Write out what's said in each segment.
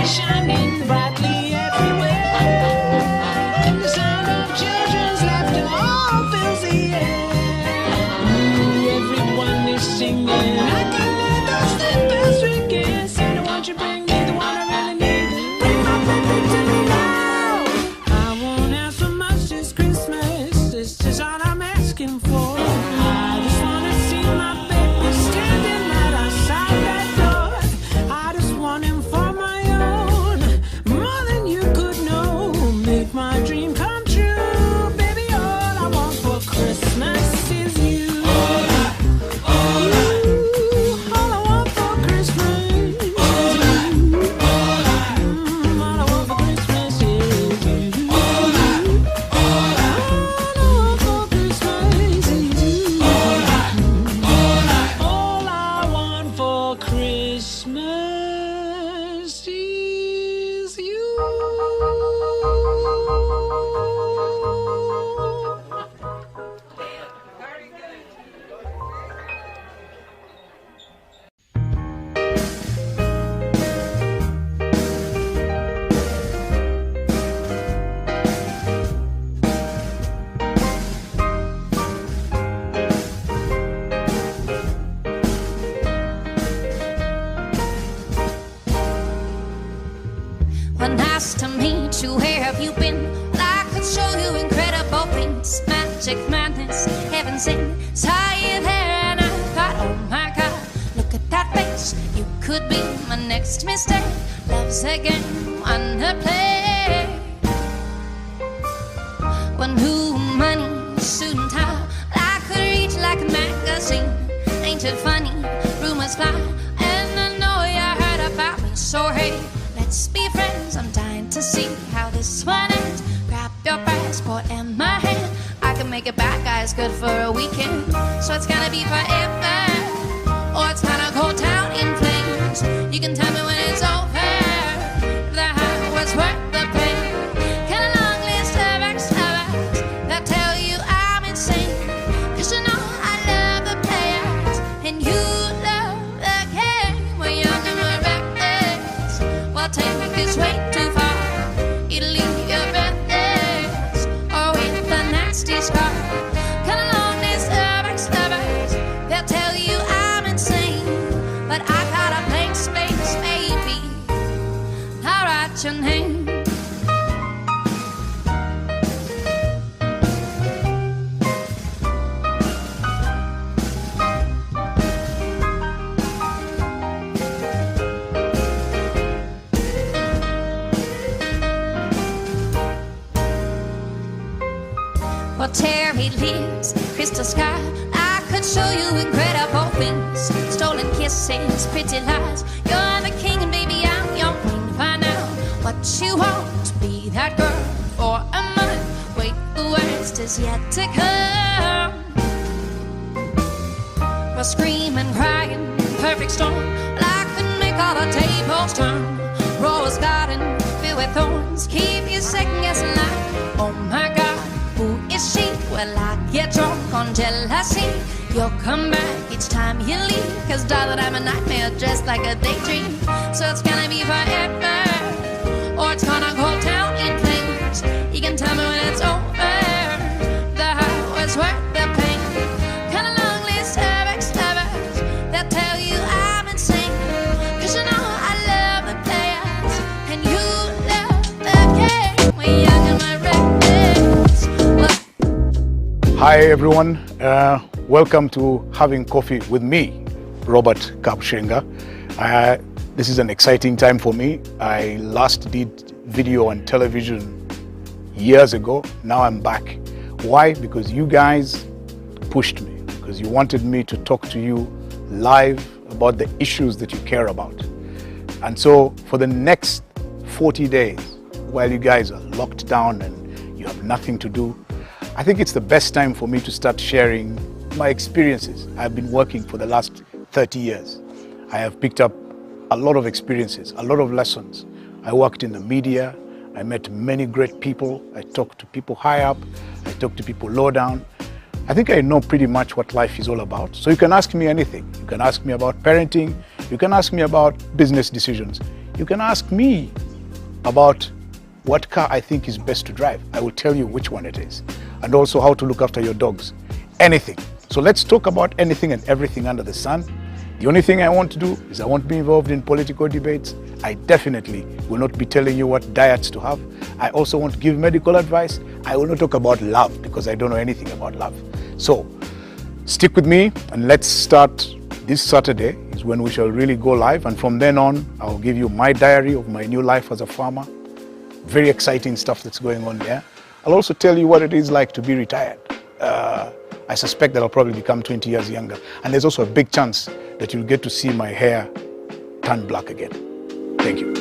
shining brightly everywhere. The sound of children's laughter all fills the air. Everyone is singing. I can hear those sleigh bells ringing. Santa, won't you bring me the one I really need? Bring my baby to me now. I won't ask for much this Christmas. This is all I'm asking for. I just wanna see my baby standing right outside that door. I just want him for my own, more than you could know. Make my dream come true, baby. All I want for Christmas is you. All I want for Christmas is you. All I want for Christmas is you. All I want for Christmas is you. All I want for Christmas is you. Well, nice to meet you. Where have you been? Well, I could show you incredible things. Magic, madness, heaven sent. Saw you there and I thought, oh my God, look at that face. You could be my next mistake. Love's a game, one to play. Well, new money, suit and tie. Well, I could reach like a magazine. Ain't it funny? Rumors fly. And I know you heard about me. So hey, let's be friends. I'm dying to see how this one ends. Grab your passport and my hand. I can make it back, guys, good for a weekend. So it's gonna be forever, or it's gonna go down in flames. You can tell me when it's over. The high was worth the pain. Got a long list of ex-lovers that tell you I'm insane. 'Cause you know I love the players and you love the game. We're young and we're reckless. Well, take this way too far. It'll leave you breathless, or with a nasty scar. Got a long list of ex-lovers. They'll tell you I'm insane, but I got a blank space, baby. I'll write your name. Well, cherry lips, crystal sky. I could show you incredible things. Stolen kisses, pretty lies. You're the king and baby, I'm your queen. Find out what you want. Be that girl for a month. Wait, the worst is yet to come. Well, screaming, crying, perfect storm. Well, I could make all the tables turn. Rose garden filled with thorns. Keep you second guessing like, oh my God, who is she? Well, I get drunk on jealousy. You'll come back each time you leave. 'Cause darling, I'm a nightmare dressed like a daydream. So it's gonna be forever, or it's gonna go down in flames. You can tell me when it's over. The high was worth the pain. Got a long list of ex-lovers that tell you I'm insane. 'Cause you know I love the players and you love the game. We're young and we're reckless. Hi everyone, welcome to Having Coffee with me, Robert Kabushenga. This is an exciting time for me. I last did video on television years ago. Now I'm back. Why? Because you guys pushed me, because you wanted me to talk to you live about the issues that you care about. And so for the next 40 days, while you guys are locked down and you have nothing to do, I think it's the best time for me to start sharing my experiences. I've been working for the last 30 years. I have picked up a lot of experiences, a lot of lessons. I worked in the media. I met many great people. I talked to people high up. I talked to people low down. I think I know pretty much what life is all about. So you can ask me anything. You can ask me about parenting. You can ask me about business decisions. You can ask me about what car I think is best to drive. I will tell you which one it is. And also how to look after your dogs. Anything. So let's talk about anything and everything under the sun. The only thing I want to do is I won't be involved in political debates. I definitely will not be telling you what diets to have. I also won't give medical advice. I will not talk about love because I don't know anything about love. So stick with me and let's start. This Saturday is when we shall really go live, and from then on I'll give you my diary of my new life as a farmer. Very exciting stuff that's going on there. I'll also tell you what it is like to be retired. I suspect that I'll probably become 20 years younger, and there's also a big chance that you'll get to see my hair turn black again. Thank you.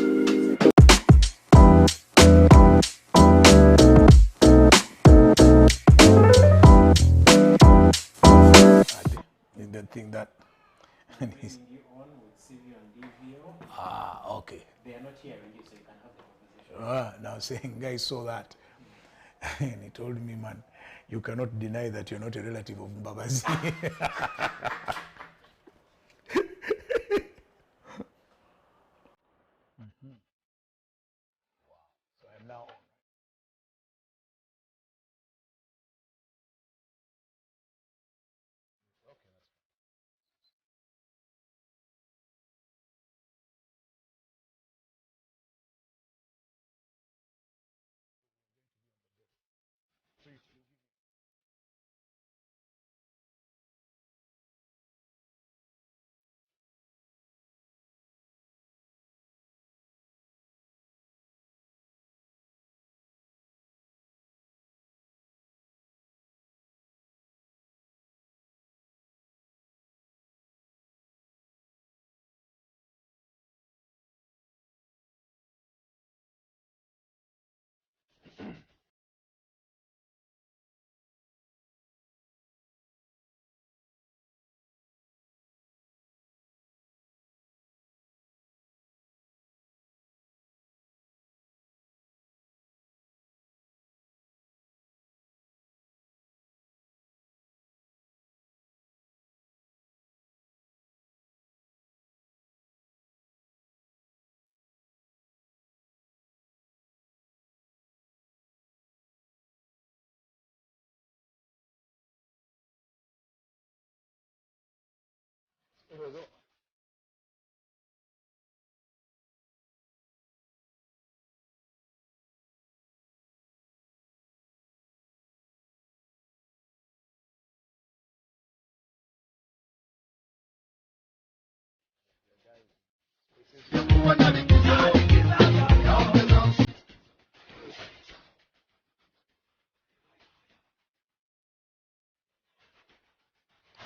I didn't think that. Okay. They are not hearing you, so you can have the conversation. Now saying guys saw that. And he told me, man, you cannot deny that you're not a relative of Mbabazi. So I'm now.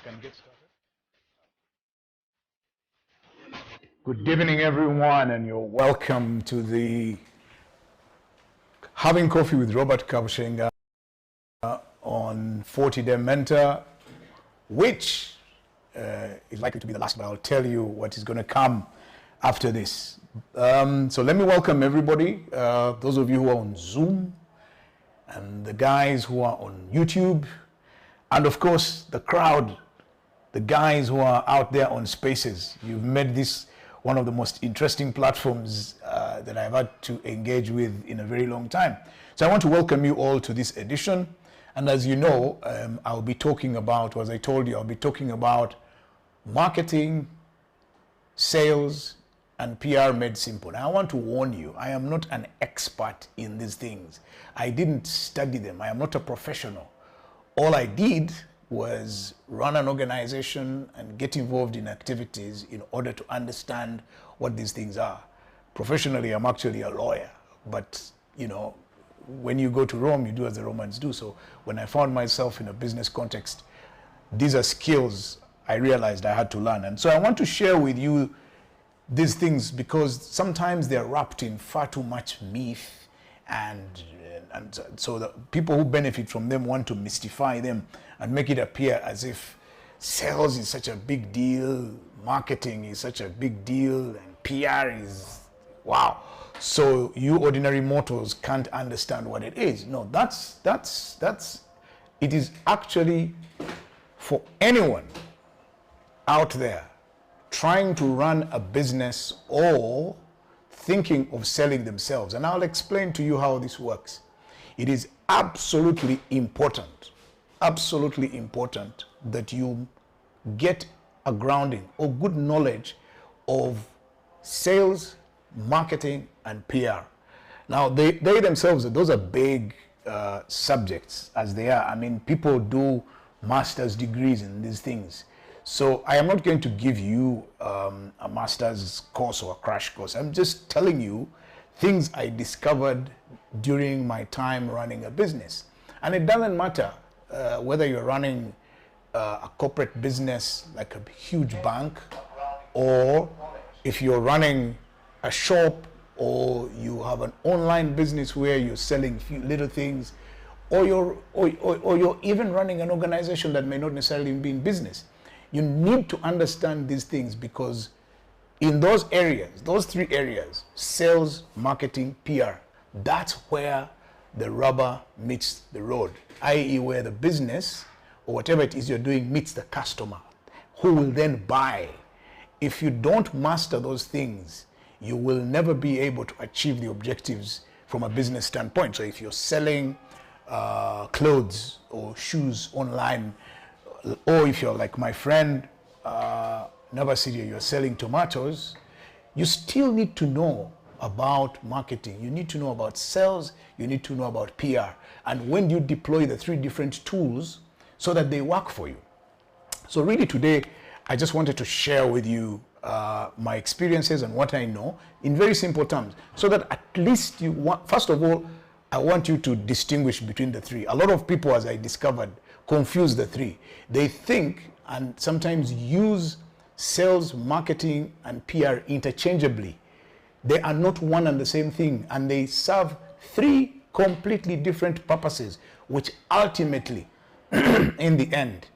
Can get started. Good evening, everyone, and you're welcome to the Having Coffee with Robert Kabushenga on 40-Day Mentor, which is likely to be the last, but I'll tell you what is going to come after this. So let me welcome everybody, those of you who are on Zoom, and the guys who are on YouTube, and of course the crowd, the guys who are out there on Spaces. You've made this one of the most interesting platforms that I've had to engage with in a very long time. So I want to welcome you all to this edition. And as you know, I'll be talking about, as I told you, I'll be talking about marketing, sales, and PR made simple. Now I want to warn you, I am not an expert in these things. I didn't study them. I am not a professional. All I did was run an organization and get involved in activities in order to understand what these things are. Professionally, I'm actually a lawyer, but you know, when you go to Rome, you do as the Romans do. So when I found myself in a business context, these are skills I realized I had to learn. And so I want to share with you these things because sometimes they're wrapped in far too much myth, and so the people who benefit from them want to mystify them and make it appear as if sales is such a big deal, marketing is such a big deal, and PR is wow. So you ordinary mortals can't understand what it is. No, it is actually for anyone out there trying to run a business or thinking of selling themselves. And I'll explain to you how this works. It is absolutely important that you get a grounding or good knowledge of sales, marketing, and PR. Now, they themselves, those are big subjects as they are. I mean, people do master's degrees in these things. So I am not going to give you a master's course or a crash course. I'm just telling you things I discovered during my time running a business. And it doesn't matter whether you're running a corporate business like a huge bank, or if you're running a shop, or you have an online business where you're selling few little things, or you're even running an organization that may not necessarily be in business. You need to understand these things, because in those areas, those three areas, sales, marketing, PR, that's where the rubber meets the road, i.e. where the business or whatever it is you're doing meets the customer, who will then buy. If you don't master those things, you will never be able to achieve the objectives from a business standpoint. So if you're selling clothes or shoes online, or if you're like my friend Navasiria, you're selling tomatoes, you still need to know about marketing. You need to know about sales. You need to know about PR. And when you deploy the three different tools so that they work for you. So really today, I just wanted to share with you my experiences and what I know in very simple terms, so that at least you want, first of all, I want you to distinguish between the three. A lot of people, as I discovered, confuse the three. They think and sometimes use sales, marketing, and PR interchangeably. They are not one and the same thing, and they serve three completely different purposes, which ultimately, in the end,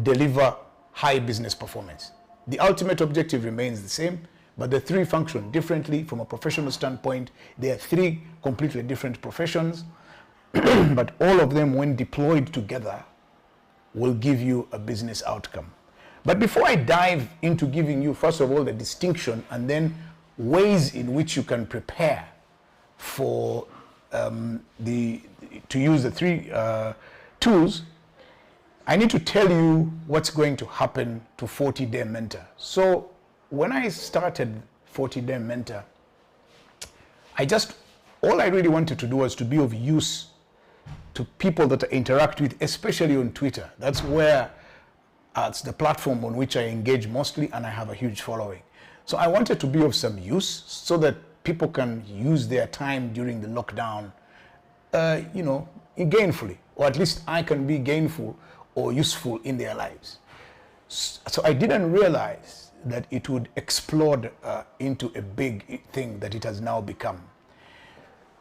deliver high business performance. The ultimate objective remains the same, but the three function differently from a professional standpoint. They are three completely different professions, but all of them, when deployed together, will give you a business outcome. But before I dive into giving you, first of all, the distinction and then ways in which you can prepare for to use the three tools, I need to tell you what's going to happen to 40-Day Mentor. So when I started 40-Day Mentor, all I really wanted to do was to be of use to people that I interact with, especially on Twitter. That's where it's the platform on which I engage mostly, and I have a huge following. So I wanted to be of some use so that people can use their time during the lockdown, gainfully, or at least I can be gainful or useful in their lives. So I didn't realize that it would explode into a big thing that it has now become.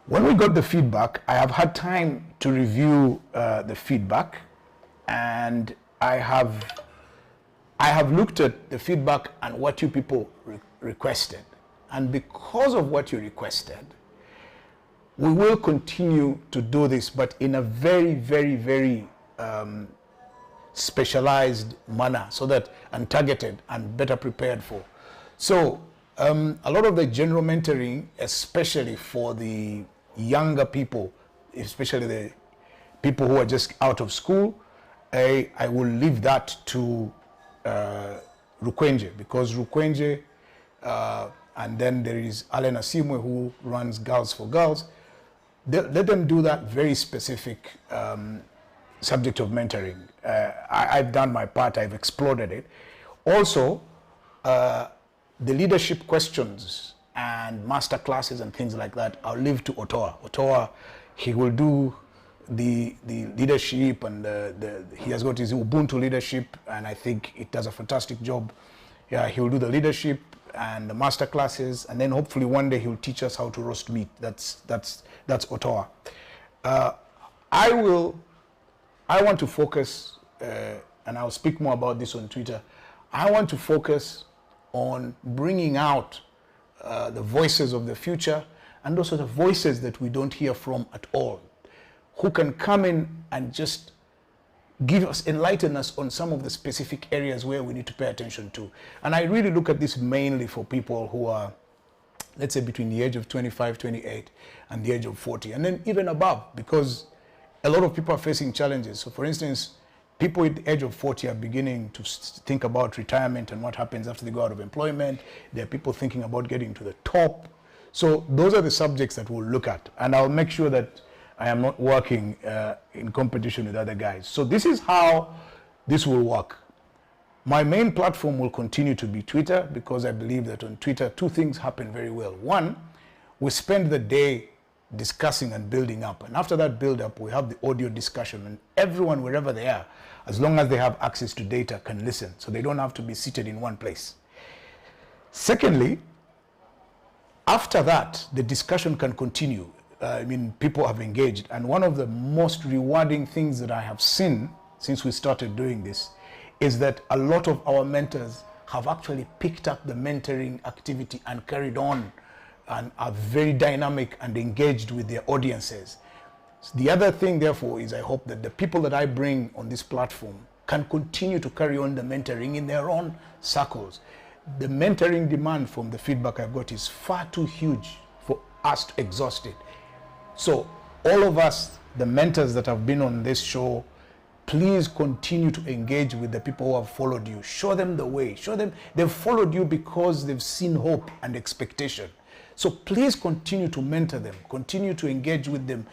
When we got the feedback, I have had time to review the feedback, and I have looked at the feedback and what you people requested. And because of what you requested, we will continue to do this, but in a very, very, very specialized manner, so that and targeted and better prepared for. So a lot of the general mentoring, especially for the younger people, especially the people who are just out of school, I will leave that to Rukwenje, because Rukwenje, and then there is Alena Simwe, who runs Girls for Girls. Let them do that very specific subject of mentoring. I've done my part, I've explored it. Also, the leadership questions and master classes and things like that, I'll leave to Otoa. Otoa, he will do the leadership, and he has got his Ubuntu leadership, and I think it does a fantastic job. Yeah, he will do the leadership and the master classes, and then hopefully one day he'll teach us how to roast meat. That's Otoa. I want to focus, and I'll speak more about this on Twitter. I want to focus on bringing out the voices of the future, and also the voices that we don't hear from at all, who can come in and just enlighten us on some of the specific areas where we need to pay attention to. And I really look at this mainly for people who are, let's say, between the age of 25, 28 and the age of 40, and then even above, because a lot of people are facing challenges. So for instance, people at the age of 40 are beginning to think about retirement and what happens after they go out of employment. There are people thinking about getting to the top. So those are the subjects that we'll look at, and I'll make sure that I am not working in competition with other guys. So this is how this will work. My main platform will continue to be Twitter, because I believe that on Twitter, two things happen very well. One, we spend the day discussing and building up. And after that build up, we have the audio discussion, and everyone, wherever they are, as long as they have access to data, can listen. So they don't have to be seated in one place. Secondly, after that, the discussion can continue. People have engaged. And one of the most rewarding things that I have seen since we started doing this is that a lot of our mentors have actually picked up the mentoring activity and carried on and are very dynamic and engaged with their audiences. The other thing, therefore, is I hope that the people that I bring on this platform can continue to carry on the mentoring in their own circles. The mentoring demand, from the feedback I've got, is far too huge for us to exhaust it. So all of us, the mentors that have been on this show, please continue to engage with the people who have followed you. Show them the way. Show them they've followed you because they've seen hope and expectation. So please continue to mentor them. Continue to engage with them,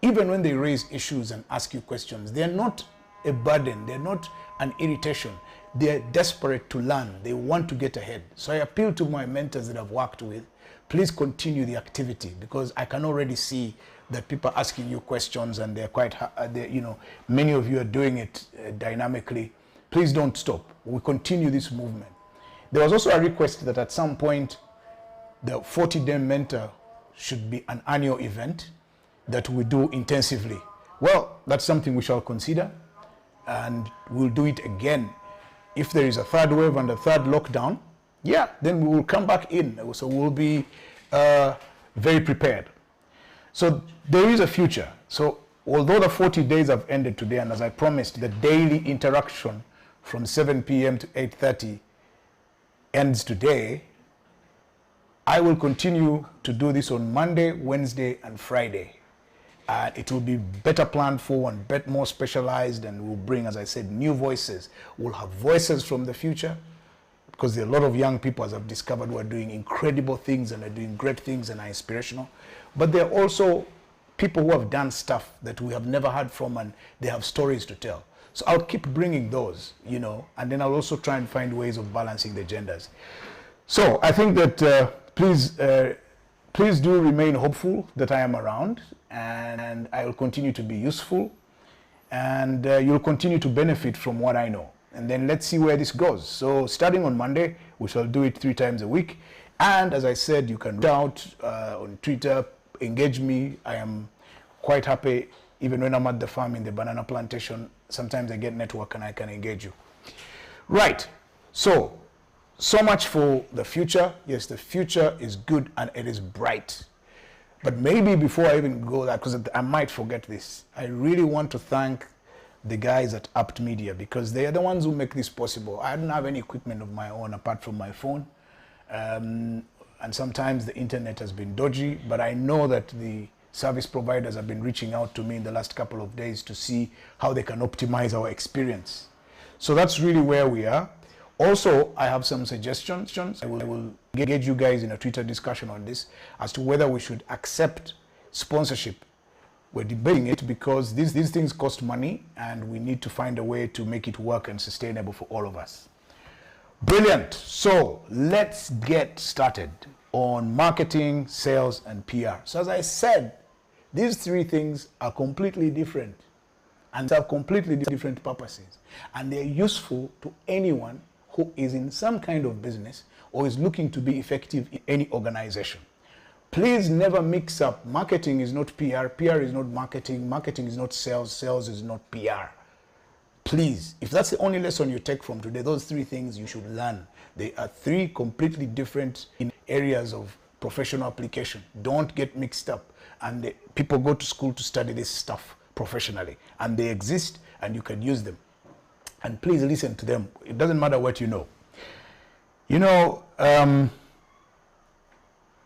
even when they raise issues and ask you questions. They're not a burden. They're not an irritation. They're desperate to learn. They want to get ahead. So I appeal to my mentors that I've worked with. Please continue the activity, because I can already see that people are asking you questions, and they're quite, many of you are doing it dynamically. Please don't stop. We continue this movement. There was also a request that at some point, the 40-day mentor should be an annual event that we do intensively. Well, that's something we shall consider, and we'll do it again. If there is a third wave and a third lockdown, then we will come back in. So we'll be very prepared. So there is a future. So although the 40 days have ended today, and as I promised, the daily interaction from 7 p.m. to 8:30 ends today, I will continue to do this on Monday, Wednesday, and Friday. It will be better planned for and more specialized, and we'll bring, as I said, new voices. We'll have voices from the future, because there are a lot of young people, as I've discovered, who are doing incredible things and are doing great things and are inspirational. But there are also people who have done stuff that we have never heard from, and they have stories to tell. So I'll keep bringing those, and then I'll also try and find ways of balancing the genders. So I think that please do remain hopeful that I am around, and I will continue to be useful, and you'll continue to benefit from what I know. And then let's see where this goes. So starting on Monday, we shall do it 3 times a week. And as I said, you can reach out on Twitter, engage me. I am quite happy, even when I'm at the farm in the banana plantation. Sometimes I get network and I can engage you. Right. So much for the future. Yes, the future is good and it is bright. But maybe before I even go there, because I might forget this, I really want to thank the guys at Apt Media, because they are the ones who make this possible. I don't have any equipment of my own apart from my phone. And sometimes the internet has been dodgy, but I know that the service providers have been reaching out to me in the last couple of days to see how they can optimize our experience. So that's really where we are. Also, I have some suggestions. I will engage you guys in a Twitter discussion on this as to whether we should accept sponsorship. We're debating it because these things cost money, and we need to find a way to make it work and sustainable for all of us. Brilliant. So let's get started on marketing, sales, and PR. So as I said, these 3 things are completely different and have completely different purposes. And they're useful to anyone who is in some kind of business or is looking to be effective in any organization. Please never mix up. Marketing is not PR. PR is not marketing. Marketing is not sales. Sales is not PR. Please, if that's the only lesson you take from today, those 3 things you should learn. They are 3 completely different in areas of professional application. Don't get mixed up. And people go to school to study this stuff. professionally, and they exist and you can use them. And please listen to them. It doesn't matter what you know. You know,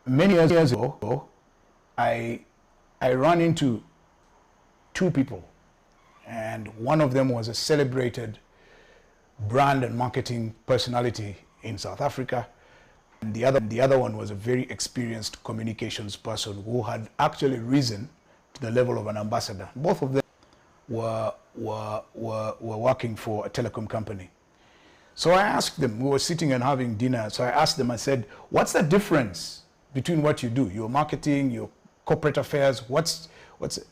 many years ago, I ran into two people, and one of them was a celebrated brand and marketing personality in South Africa. And the other one was a very experienced communications person who had actually risen to the level of an ambassador. Both of them were working for a telecom company. So I asked them, we were sitting and having dinner, so I asked them, I said, what's the difference between what you do, your marketing, your corporate affairs,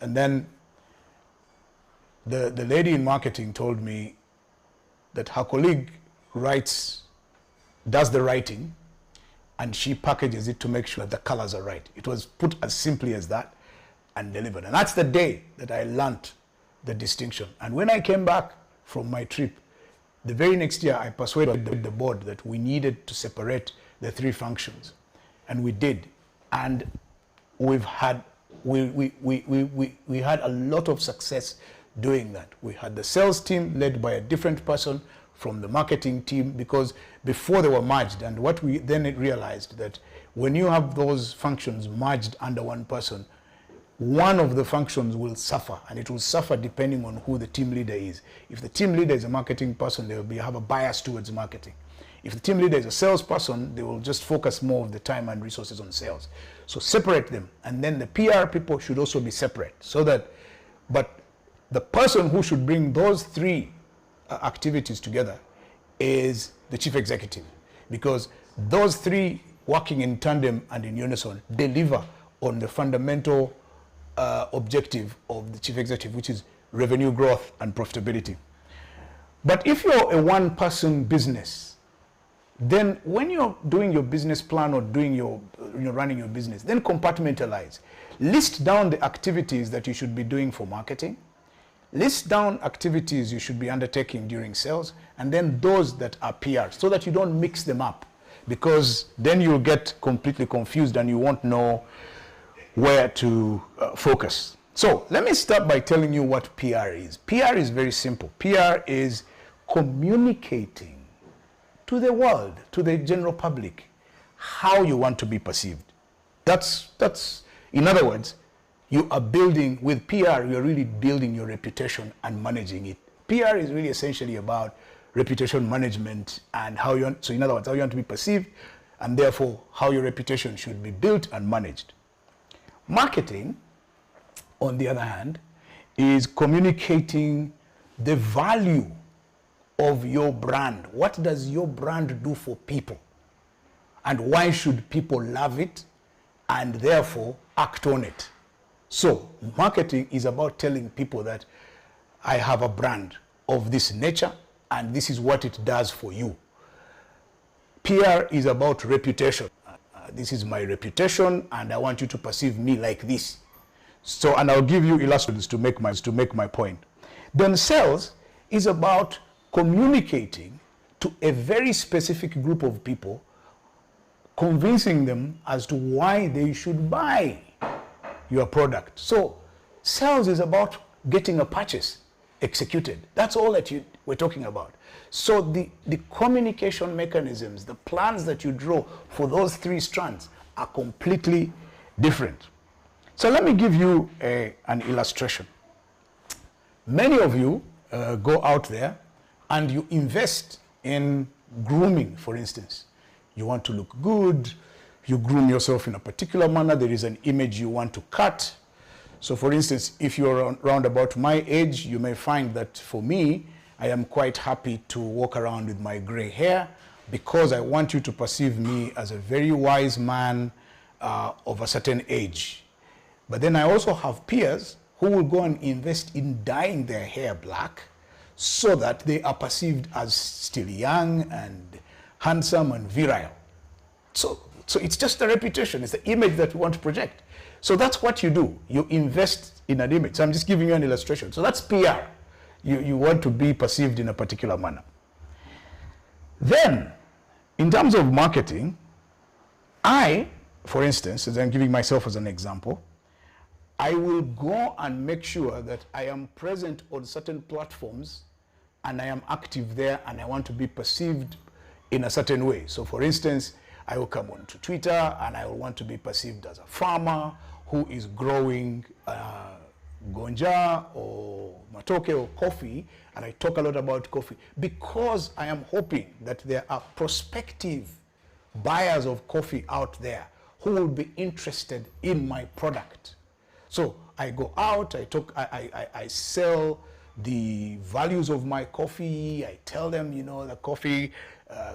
and then the lady in marketing told me that her colleague does the writing, and she packages it to make sure that the colors are right. It was put as simply as that and delivered. And that's the day that I learned the distinction. And when I came back from my trip, the very next year, I persuaded the board that we needed to separate the three functions. And we did. And we had a lot of success doing that. We had the sales team led by a different person from the marketing team, because before they were merged, and what we then realized that when you have those functions merged under one person, one of the functions will suffer, and it will suffer depending on who the team leader is. If the team leader is a marketing person, they will have a bias towards marketing. If the team leader is a salesperson, they will just focus more of the time and resources on sales. So separate them, and then the PR people should also be separate, so that, but the person who should bring those three activities together is the chief executive, because those three working in tandem and in unison deliver on the fundamental objective of the chief executive, which is revenue growth and profitability. But if you're a one-person business, then when you're doing your business plan or running your business, then compartmentalize. List down the activities that you should be doing for marketing, list down activities you should be undertaking during sales, and then those that are PR, so that you don't mix them up, because then you'll get completely confused and you won't know where to focus. So let me start by telling you what PR is. PR is very simple. PR is communicating to the world, to the general public, how you want to be perceived. That's in other words, you are building, with PR, you're really building your reputation and managing it. PR is really essentially about reputation management and how you want, so in other words, how you want to be perceived, and therefore how your reputation should be built and managed. Marketing, on the other hand, is communicating the value of your brand. What does your brand do for people? And why should people love it and therefore act on it? So marketing is about telling people that I have a brand of this nature and this is what it does for you. PR is about reputation. This is my reputation and I want you to perceive me like this. So, and I'll give you illustrations to make my point. Then sales is about communicating to a very specific group of people, convincing them as to why they should buy your product. So sales is about getting a purchase executed. That's all that we're talking about. So the communication mechanisms, the plans that you draw for those three strands are completely different. So let me give you an illustration. Many of you go out there and you invest in grooming, for instance. You want to look good, you groom yourself in a particular manner, there is an image you want to cut. So for instance, if you're around about my age, you may find that for me, I am quite happy to walk around with my gray hair, because I want you to perceive me as a very wise man of a certain age. But then I also have peers who will go and invest in dyeing their hair black so that they are perceived as still young and handsome and virile. So it's just a reputation, it's the image that you want to project. So that's what you do. You invest in an image. So I'm just giving you an illustration. So that's PR. You want to be perceived in a particular manner. Then, in terms of marketing, I, for instance, as I'm giving myself as an example, I will go and make sure that I am present on certain platforms and I am active there and I want to be perceived in a certain way. So for instance, I will come on to Twitter and I will want to be perceived as a farmer who is growing gonja or matoke or coffee, and I talk a lot about coffee because I am hoping that there are prospective buyers of coffee out there who will be interested in my product. So I go out, I talk, I sell the values of my coffee. I tell them, you know, the coffee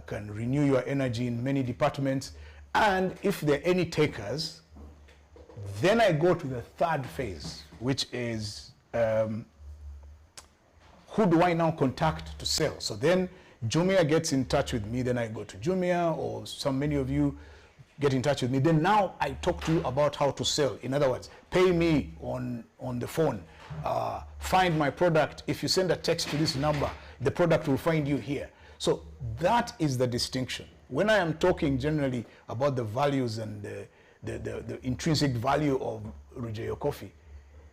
can renew your energy in many departments. And if there are any takers, then I go to the third phase, which is who do I now contact to sell? So then Jumia gets in touch with me, then I go to Jumia, or many of you get in touch with me. Then now I talk to you about how to sell. In other words, pay me on the phone. Find my product. If you send a text to this number, the product will find you here. So that is the distinction. When I am talking generally about the values and the intrinsic value of Rujeyo Coffee,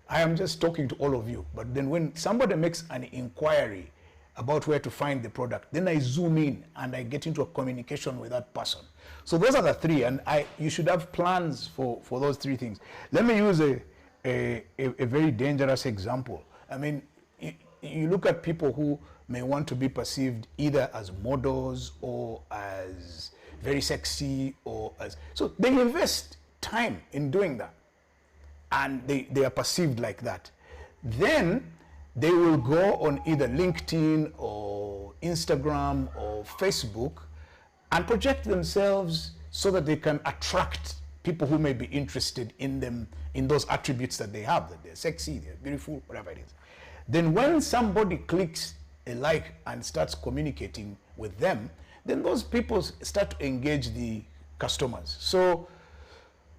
I am just talking to all of you. But then when somebody makes an inquiry about where to find the product, then I zoom in and I get into a communication with that person. So those are the three, and you should have plans for those three things. Let me use a very dangerous example. I mean, you look at people who may want to be perceived either as models or as very sexy or as, so they invest time in doing that and they are perceived like that. Then they will go on either LinkedIn or Instagram or Facebook and project themselves so that they can attract people who may be interested in them, in those attributes that they have, that they're sexy, they're beautiful, whatever it is. Then when somebody clicks a like and starts communicating with them, then those people start to engage the customers. So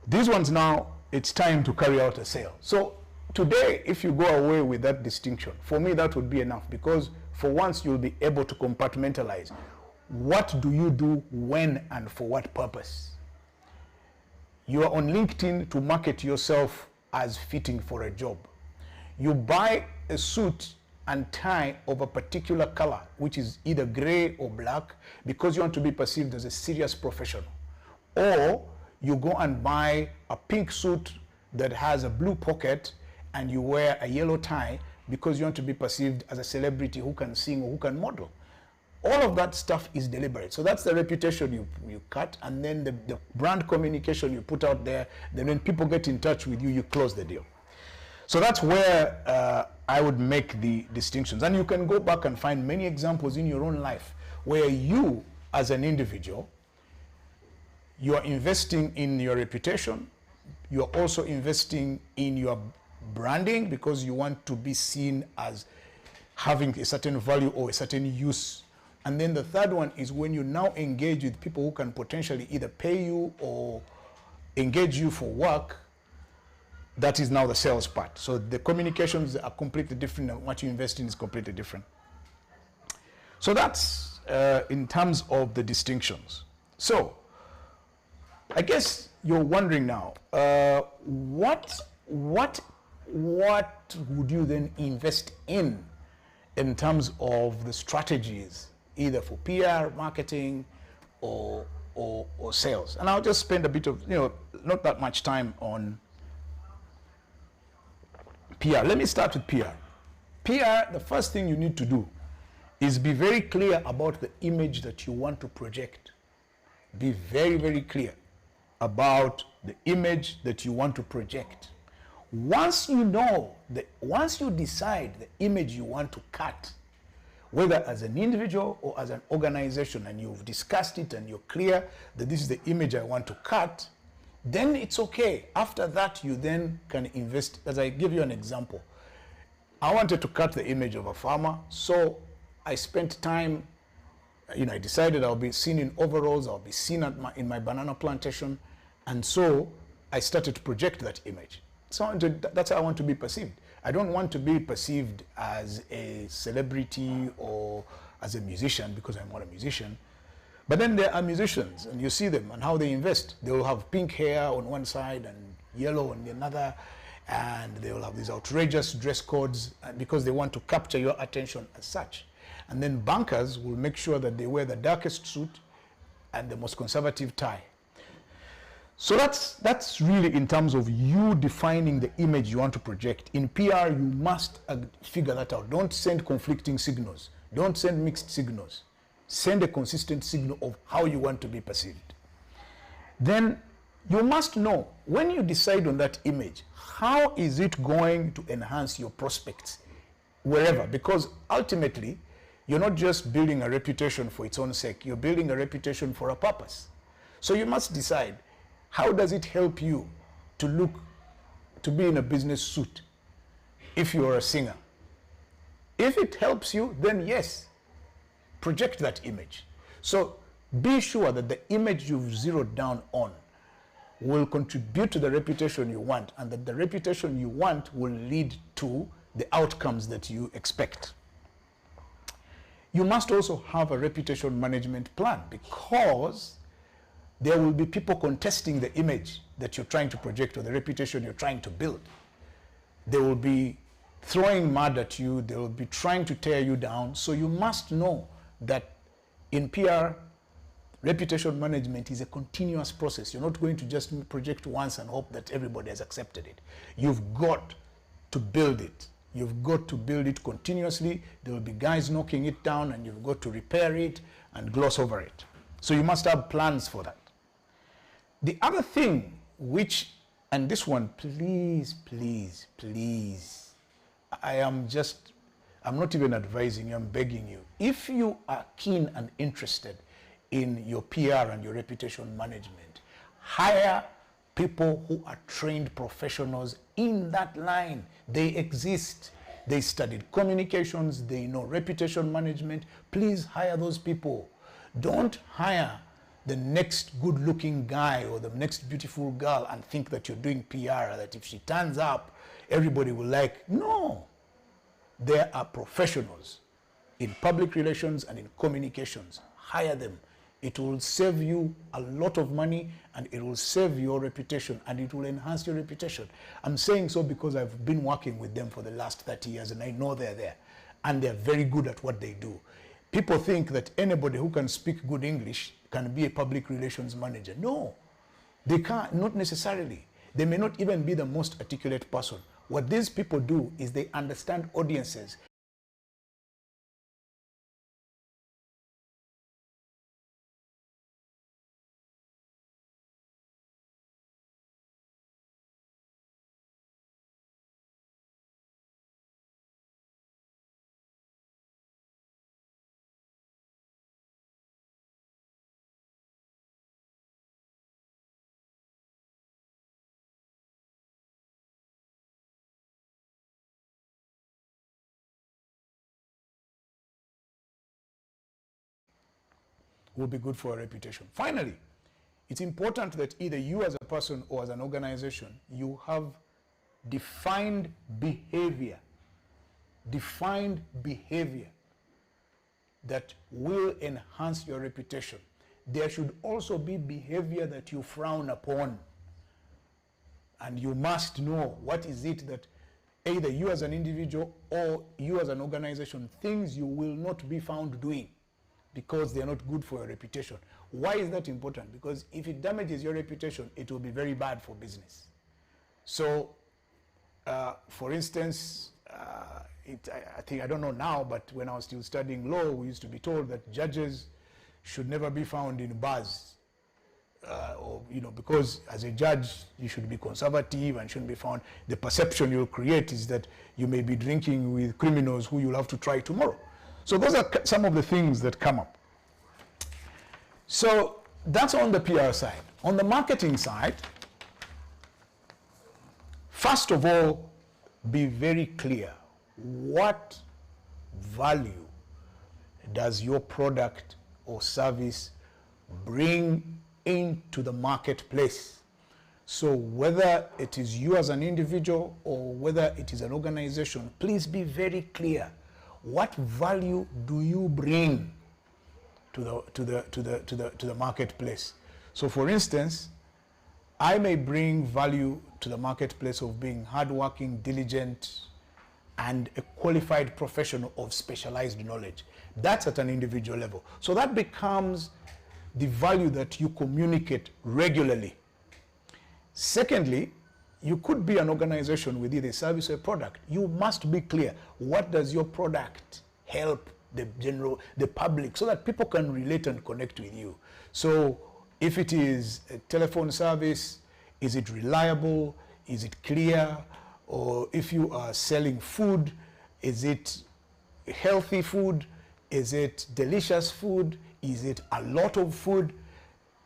these ones now, it's time to carry out a sale. So today, if you go away with that distinction, for me that would be enough, because for once you'll be able to compartmentalize. What do you do, when, and for what purpose? You are on LinkedIn to market yourself as fitting for a job. You buy a suit and tie of a particular color, which is either gray or black, because you want to be perceived as a serious professional. Or you go and buy a pink suit that has a blue pocket and you wear a yellow tie because you want to be perceived as a celebrity who can sing or who can model. All of that stuff is deliberate. So that's the reputation you cut, and then the brand communication you put out there. Then when people get in touch with you, you close the deal. So that's where I would make the distinctions. And you can go back and find many examples in your own life where you, as an individual, you are investing in your reputation. You are also investing in your branding because you want to be seen as having a certain value or a certain use. And then the third one is when you now engage with people who can potentially either pay you or engage you for work. That is now the sales part. So the communications are completely different, and what you invest in is completely different. So that's in terms of the distinctions. So I guess you're wondering now, what would you then invest in terms of the strategies, either for PR, marketing, or sales? And I'll just spend a bit of, not that much time on PR. Let me start with PR. PR, the first thing you need to do is be very clear about the image that you want to project. Be very, very clear about the image that you want to project. Once you decide the image you want to cut, whether as an individual or as an organization, and you've discussed it and you're clear that this is the image I want to cut, then it's okay. After that, you then can invest. As I give you an example, I wanted to cut the image of a farmer, so I spent time, I decided I'll be seen in overalls, I'll be seen in my banana plantation, and so I started to project that image. So that's how I want to be perceived. I don't want to be perceived as a celebrity or as a musician, because I'm not a musician. But then there are musicians, and you see them and how they invest. They will have pink hair on one side and yellow on the other, and they will have these outrageous dress codes because they want to capture your attention as such. And then bankers will make sure that they wear the darkest suit and the most conservative tie. So that's really in terms of you defining the image you want to project. In PR, you must figure that out. Don't send conflicting signals. Don't send mixed signals. Send a consistent signal of how you want to be perceived. Then you must know, when you decide on that image, how is it going to enhance your prospects wherever? Because ultimately, you're not just building a reputation for its own sake. You're building a reputation for a purpose. So you must decide, how does it help you to be in a business suit if you're a singer? If it helps you, then yes, project that image. So be sure that the image you've zeroed down on will contribute to the reputation you want, and that the reputation you want will lead to the outcomes that you expect. You must also have a reputation management plan, because there will be people contesting the image that you're trying to project or the reputation you're trying to build. They will be throwing mud at you. They will be trying to tear you down. So you must know that in PR, reputation management is a continuous process. You're not going to just project once and hope that everybody has accepted it. You've got to build it. You've got to build it continuously. There will be guys knocking it down, and you've got to repair it and gloss over it. So you must have plans for that. The other thing which, and this one, please, please, please, I'm not even advising you, I'm begging you. If you are keen and interested in your PR and your reputation management, hire people who are trained professionals in that line. They exist. They studied communications. They know reputation management. Please hire those people. Don't hire the next good-looking guy or the next beautiful girl and think that you're doing PR, that if she turns up, everybody will like. No. There are professionals in public relations and in communications. Hire them. It will save you a lot of money, and it will save your reputation, and it will enhance your reputation. I'm saying so because I've been working with them for the last 30 years, and I know they're there, and they're very good at what they do. People think that anybody who can speak good English can be a public relations manager. No, they can't, not necessarily. They may not even be the most articulate person. What these people do is they understand audiences. Will be good for a reputation. Finally, it's important that either you as a person or as an organization, you have defined behavior that will enhance your reputation. There should also be behavior that you frown upon. And you must know what is it that either you as an individual or you as an organization, things you will not be found doing, because they are not good for your reputation. Why is that important? Because if it damages your reputation, it will be very bad for business. So, for instance, I don't know now, but when I was still studying law, we used to be told that judges should never be found in bars. Because as a judge, you should be conservative and shouldn't be found. The perception you'll create is that you may be drinking with criminals who you'll have to try tomorrow. So those are some of the things that come up. So that's on the PR side. On the marketing side, first of all, be very clear. What value does your product or service bring into the marketplace? So whether it is you as an individual or whether it is an organization, please be very clear. What value do you bring to the marketplace? So for instance, I may bring value to to the marketplace of being hardworking, diligent, and a qualified professional of specialized knowledge. That's at an individual level. So that becomes the value that you communicate regularly. Secondly, you could be an organization with either a service or a product. You must be clear. What does your product help the public, so that people can relate and connect with you? So if it is a telephone service, is it reliable? Is it clear? Or if you are selling food, is it healthy food? Is it delicious food? Is it a lot of food?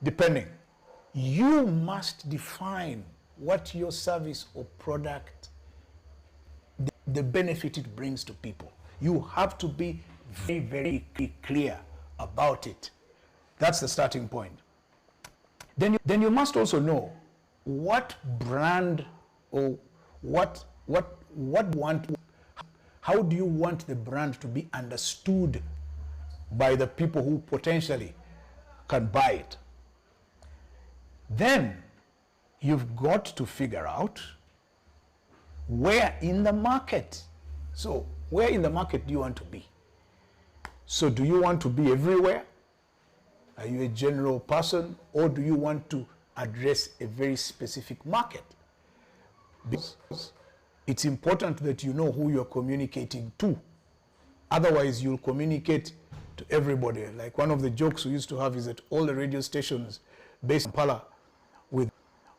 Depending. You must define what your service or product, the benefit it brings to people. You have to be very, very clear about it. That's the starting point. Then you must also know what brand or how do you want the brand to be understood by the people who potentially can buy it. Then you've got to figure out where in the market. So where in the market do you want to be? So do you want to be everywhere? Are you a general person, or do you want to address a very specific market? Because it's important that you know who you're communicating to. Otherwise, you'll communicate to everybody. Like one of the jokes we used to have is that all the radio stations based in Kampala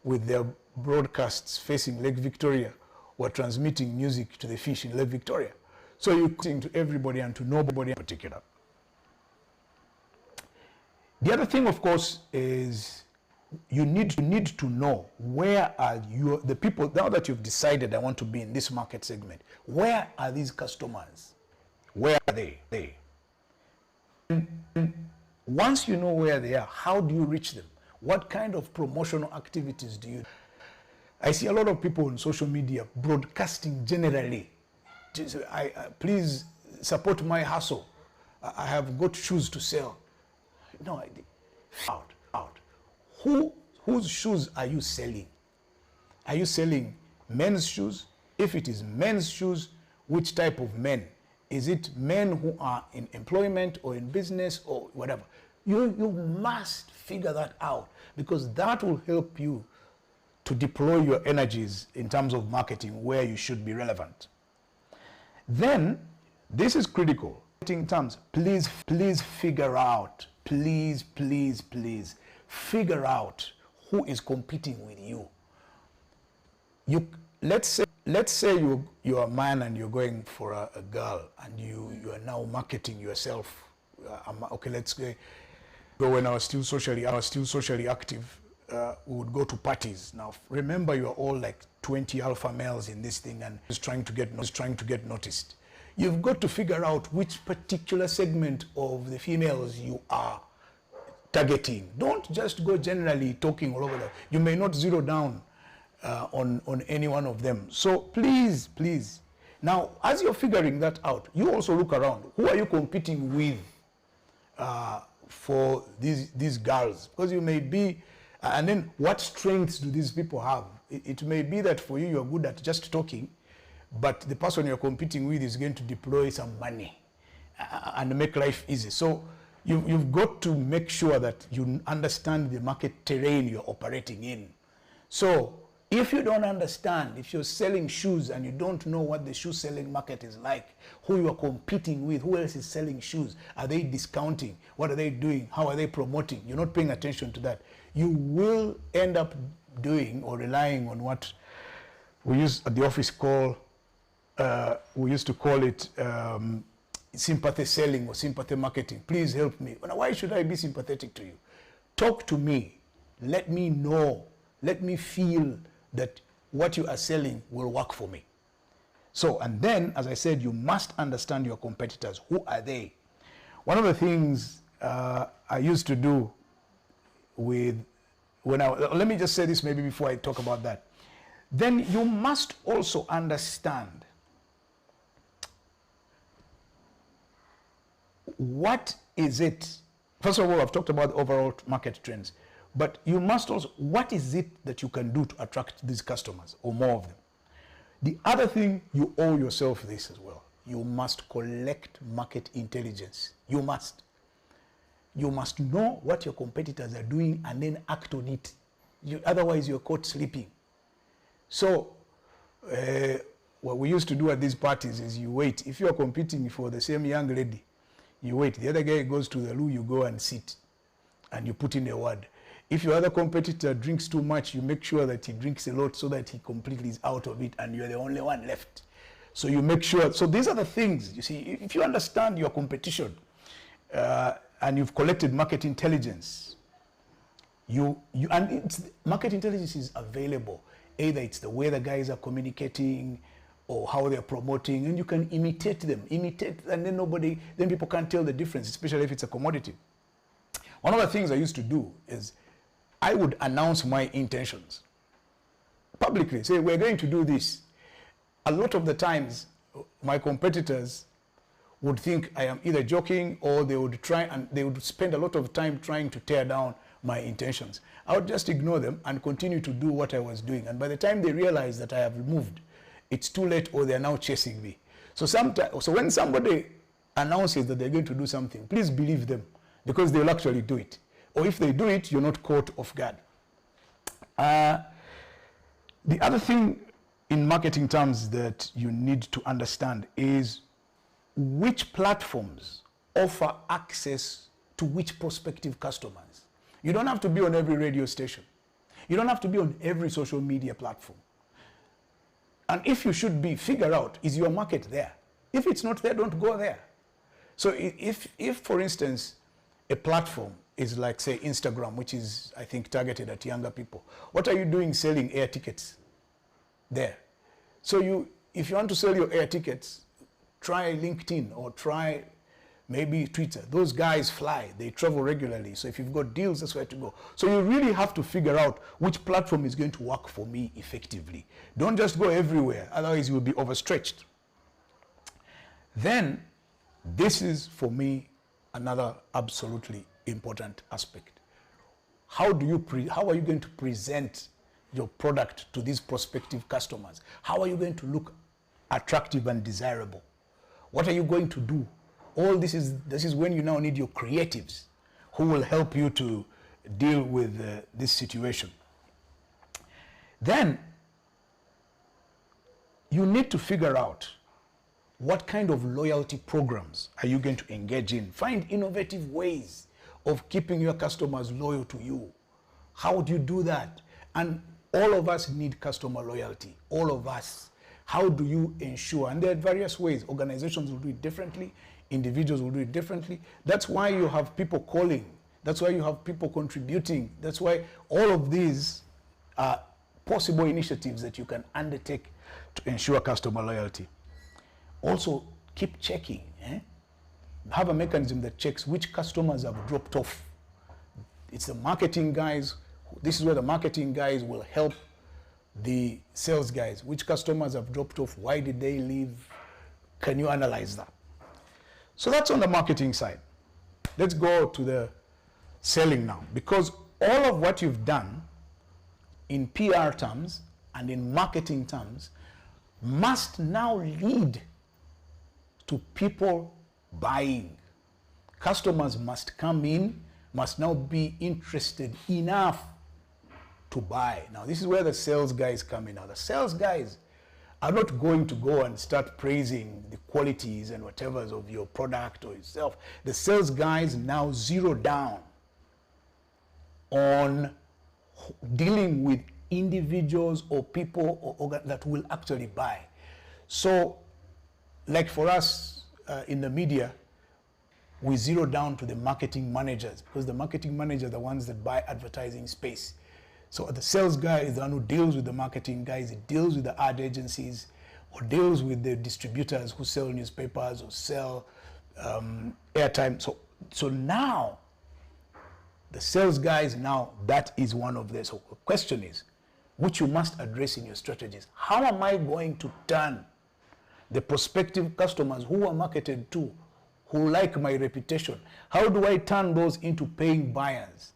with their broadcasts facing Lake Victoria were transmitting music to the fish in Lake Victoria. So you're talking to everybody and to nobody in particular. The other thing, of course, is you need to know where are the people, now that you've decided I want to be in this market segment, where are these customers? Where are they? And once you know where they are, how do you reach them? What kind of promotional activities do you do? I see a lot of people on social media broadcasting generally. Please support my hustle. I have got shoes to sell. No, out. Whose shoes are you selling? Are you selling men's shoes? If it is men's shoes, which type of men? Is it men who are in employment or in business or whatever? You must figure that out, because that will help you to deploy your energies in terms of marketing where you should be relevant. Then, this is critical. In terms, please figure out, please figure out who is competing with you. Let's say you're a man and you're going for a girl, and you are now marketing yourself. Okay, let's go. When I was still socially active, we would go to parties. Now remember, you are all like 20 alpha males in this thing, and just trying to get noticed. You've got to figure out which particular segment of the females you are targeting. Don't just go generally talking all over the. You may not zero down on any one of them. So please. Now, as you're figuring that out, you also look around. Who are you competing with for these girls? Because you may be, and then what strengths do these people have? It may be that for you, you're good at just talking, but the person you're competing with is going to deploy some money and make life easy. So you've got to make sure that you understand the market terrain you're operating in. So if you don't understand, if you're selling shoes and you don't know what the shoe selling market is like, who you're competing with, who else is selling shoes, are they discounting, what are they doing, how are they promoting, you're not paying attention to that, you will end up doing or relying on what we used at the office we used to call it sympathy selling or sympathy marketing. Please help me. Why should I be sympathetic to you? Talk to me. Let me know. Let me feel that what you are selling will work for me. So, and then, as I said, you must understand your competitors. Who are they? One of the things I used to do let me just say this maybe before I talk about that. Then you must also understand what is it. First of all, I've talked about overall market trends. But you must also, what is it that you can do to attract these customers or more of them? The other thing, you owe yourself this as well. You must collect market intelligence. You must. You must know what your competitors are doing and then act on it. Otherwise, you're caught sleeping. So, what we used to do at these parties is you wait. If you're competing for the same young lady, you wait. The other guy goes to the loo, you go and sit. And you put in a word. If your other competitor drinks too much, you make sure that he drinks a lot so that he completely is out of it and you're the only one left. So you make sure. So these are the things, you see, if you understand your competition and you've collected market intelligence, market intelligence is available. Either it's the way the guys are communicating or how they're promoting, and you can imitate them, and then people can't tell the difference, especially if it's a commodity. One of the things I used to do is I would announce my intentions publicly, say, we're going to do this. A lot of the times, my competitors would think I am either joking or they would try and they would spend a lot of time trying to tear down my intentions. I would just ignore them and continue to do what I was doing. And by the time they realize that I have moved, it's too late or they're now chasing me. So when somebody announces that they're going to do something, please believe them, because they'll actually do it. Or if they do it, you're not caught off guard. The other thing in marketing terms that you need to understand is which platforms offer access to which prospective customers. You don't have to be on every radio station. You don't have to be on every social media platform. And if you should be, figure out, is your market there? If it's not there, don't go there. So if for instance, a platform is like, say, Instagram, which is, I think, targeted at younger people. What are you doing selling air tickets there? So if you want to sell your air tickets, try LinkedIn or try maybe Twitter. Those guys fly, they travel regularly. So if you've got deals, that's where to go. So you really have to figure out which platform is going to work for me effectively. Don't just go everywhere, otherwise you will be overstretched. Then, this is for me another absolutely important aspect. How are you going to present your product to these prospective customers? How are you going to look attractive and desirable? What are you going to do? All this is when you now need your creatives who will help you to deal with this situation. Then you need to figure out what kind of loyalty programs are you going to engage in. Find innovative ways of keeping your customers loyal to you. How do you do that? And all of us need customer loyalty, all of us. How do you ensure? And there are various ways. Organizations will do it differently. Individuals will do it differently. That's why you have people calling. That's why you have people contributing. That's why all of these are possible initiatives that you can undertake to ensure customer loyalty. Also, keep checking. Have a mechanism that checks which customers have dropped off. It's the marketing guys. This is where the marketing guys will help the sales guys. Which customers have dropped off? Why did they leave? Can you analyze that? So that's on the marketing side. Let's go to the selling now, because all of what you've done in PR terms and in marketing terms must now lead to people buying. Customers must come in, must now be interested enough to buy. Now, this is where the sales guys come in. Now, the sales guys are not going to go and start praising the qualities and whatever's of your product or yourself. The sales guys now zero down on dealing with individuals or people or that will actually buy. So, like for us in the media, we zero down to the marketing managers, because the marketing managers are the ones that buy advertising space. So the sales guy is the one who deals with the marketing guys. He deals with the ad agencies or deals with the distributors who sell newspapers or sell airtime. So now, the sales guys now, that is one of them. So the question is, which you must address in your strategies. How am I going to turn the prospective customers who are marketed to, who like my reputation? How do I turn those into paying buyers?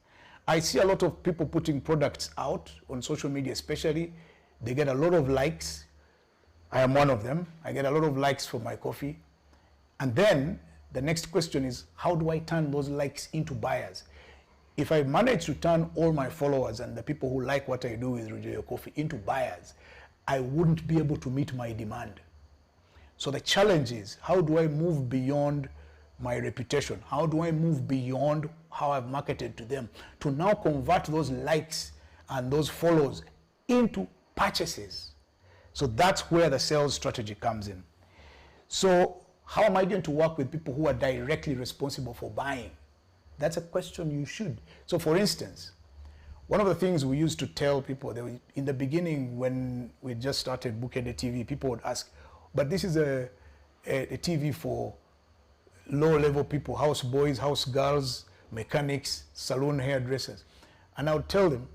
I see a lot of people putting products out on social media, especially. They get a lot of likes. I am one of them. I get a lot of likes for my coffee. And then the next question is, how do I turn those likes into buyers? If I manage to turn all my followers and the people who like what I do with Rujo Coffee into buyers, I wouldn't be able to meet my demand. So the challenge is, how do I move beyond my reputation? How do I move beyond how I've marketed to them to now convert those likes and those follows into purchases? So that's where the sales strategy comes in. So how am I going to work with people who are directly responsible for buying? That's a question you should. So for instance, one of the things we used to tell people, in the beginning when we just started Bukede TV, people would ask, but this is a TV for low-level people, house boys, house girls, mechanics, salon hairdressers. And I would tell them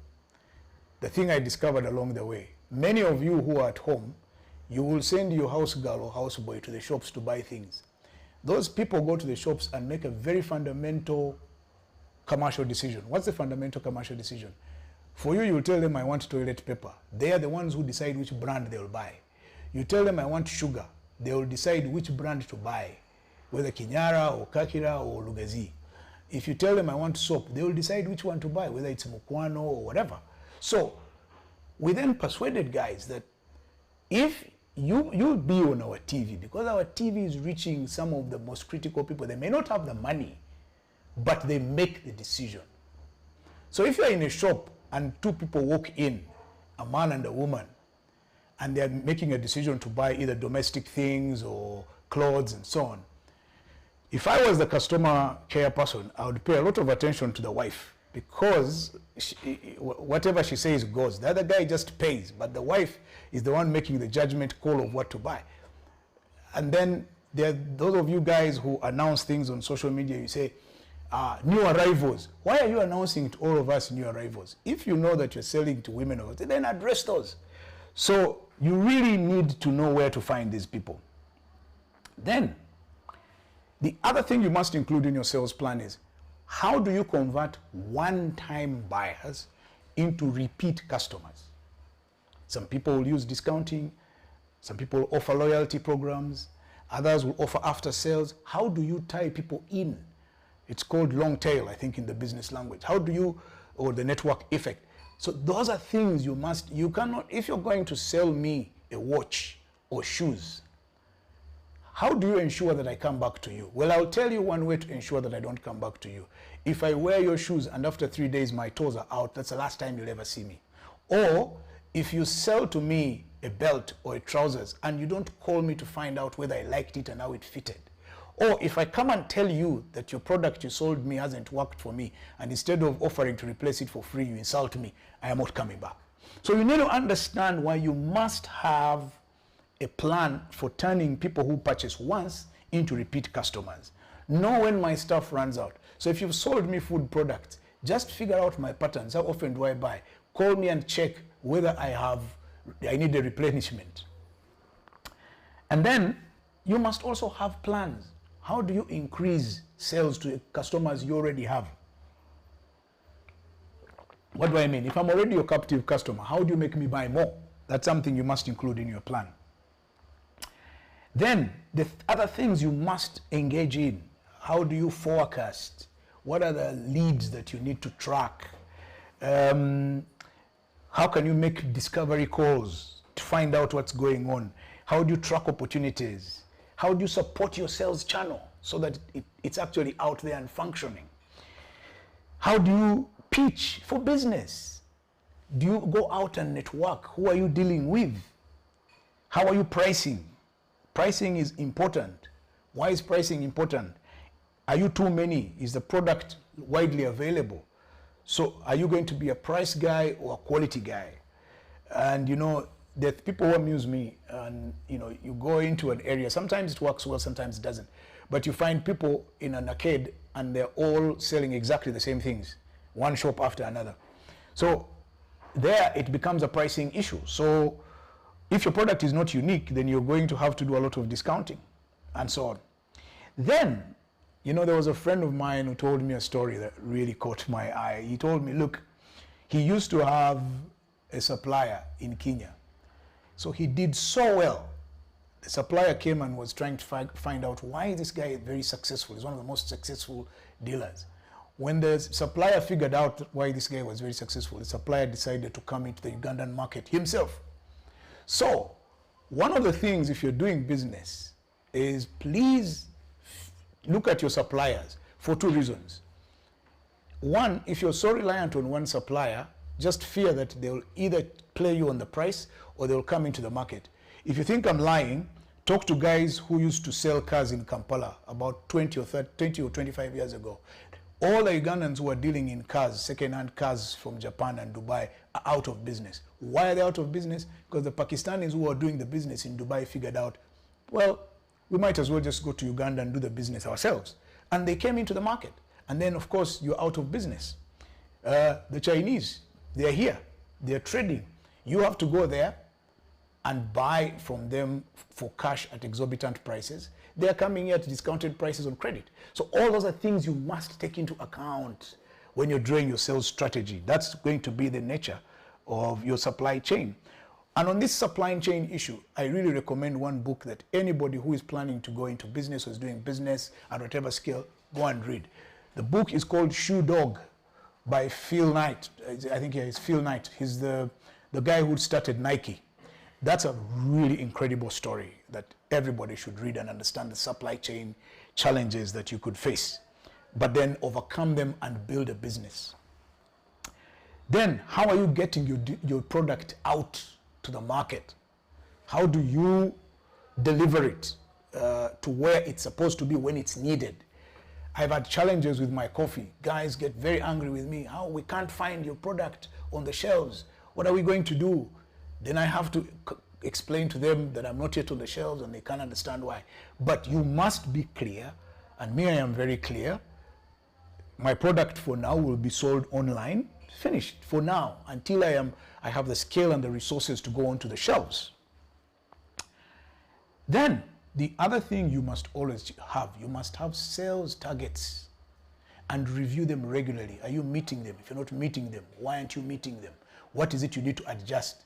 the thing I discovered along the way. Many of you who are at home, you will send your house girl or house boy to the shops to buy things. Those people go to the shops and make a very fundamental commercial decision. What's the fundamental commercial decision? For you, you'll tell them, I want toilet paper. They are the ones who decide which brand they'll buy. You tell them, I want sugar. They will decide which brand to buy, whether Kinyara or Kakira or Lugazi. If you tell them, I want soap, they will decide which one to buy, whether it's Mukwano or whatever. So we then persuaded guys that if you'll be on our TV, because our TV is reaching some of the most critical people. They may not have the money, but they make the decision. So if you're in a shop and two people walk in, a man and a woman, and they're making a decision to buy either domestic things or clothes and so on, if I was the customer care person, I would pay a lot of attention to the wife, because whatever she says goes. The other guy just pays, but the wife is the one making the judgment call of what to buy. And then there are those of you guys who announce things on social media. You say, new arrivals. Why are you announcing to all of us new arrivals? If you know that you're selling to women, then address those. So you really need to know where to find these people. Then the other thing you must include in your sales plan is, how do you convert one-time buyers into repeat customers? Some people will use discounting. Some people offer loyalty programs. Others will offer after sales. How do you tie people in? It's called long tail, I think, in the business language. How do you, or the network effect. So those are things you cannot, if you're going to sell me a watch or shoes, how do you ensure that I come back to you? Well, I'll tell you one way to ensure that I don't come back to you. If I wear your shoes and after 3 days my toes are out, that's the last time you'll ever see me. Or if you sell to me a belt or a trousers and you don't call me to find out whether I liked it and how it fitted. Or if I come and tell you that your product you sold me hasn't worked for me, and instead of offering to replace it for free, you insult me, I am not coming back. So you need to understand why you must have a plan for turning people who purchase once into repeat customers. Know when my stuff runs out. So if you've sold me food products, just figure out my patterns. How often do I buy? Call me and check whether I need a replenishment. And then you must also have plans. How do you increase sales to customers you already have? What do I mean? If I'm already your captive customer, how do you make me buy more? That's something you must include in your plan. Then the other things you must engage in. How do you forecast? What are the leads that you need to track? How can you make discovery calls to find out what's going on? How do you track opportunities? How do you support your sales channel so that it's actually out there and functioning? How do you pitch for business? Do you go out and network? Who are you dealing with? How are you pricing? Pricing is important. Why is pricing important? Are you too many? Is the product widely available? So are you going to be a price guy or a quality guy? And the people who amuse me, and you go into an area, sometimes it works well, sometimes it doesn't, but you find people in an arcade and they're all selling exactly the same things, one shop after another. So there it becomes a pricing issue. So if your product is not unique, then you're going to have to do a lot of discounting and so on. Then You know, there was a friend of mine who told me a story that really caught my eye. He told me, look, he used to have a supplier in Kenya. So he did so well. The supplier came and was trying to find out why this guy is very successful. He's one of the most successful dealers. When the supplier figured out why this guy was very successful, the supplier decided to come into the Ugandan market himself. So one of the things, if you're doing business, is please look at your suppliers for two reasons. One, if you're so reliant on one supplier, just fear that they'll either play you on the price or they'll come into the market. If you think I'm lying, talk to guys who used to sell cars in Kampala about 20 or 25 years ago. All the Ugandans who are dealing in cars, second-hand cars from Japan and Dubai, are out of business. Why are they out of business? Because the Pakistanis who are doing the business in Dubai figured out, well, we might as well just go to Uganda and do the business ourselves. And they came into the market. And then, of course, you're out of business. The Chinese, they're here. They're trading. You have to go there and buy from them for cash at exorbitant prices. They're coming here at discounted prices on credit. So all those are things you must take into account when you're drawing your sales strategy. That's going to be the nature of your supply chain. And on this supply chain issue, I really recommend one book that anybody who is planning to go into business or is doing business at whatever scale, go and read. The book is called Shoe Dog by Phil Knight. I think it's Phil Knight. He's the guy who started Nike. That's a really incredible story that everybody should read and understand the supply chain challenges that you could face, but then overcome them and build a business. Then, how are you getting your product out to the market? How do you deliver it to where it's supposed to be when it's needed? I've had challenges with my coffee. Guys get very angry with me. How we can't find your product on the shelves. What are we going to do? Then I have to explain to them that I'm not yet on the shelves and they can't understand why. But you must be clear, and me, I am very clear. My product for now will be sold online, finished for now, until I have the scale and the resources to go onto the shelves. Then the other thing you must always have, you must have sales targets and review them regularly. Are you meeting them? If you're not meeting them, why aren't you meeting them? What is it you need to adjust?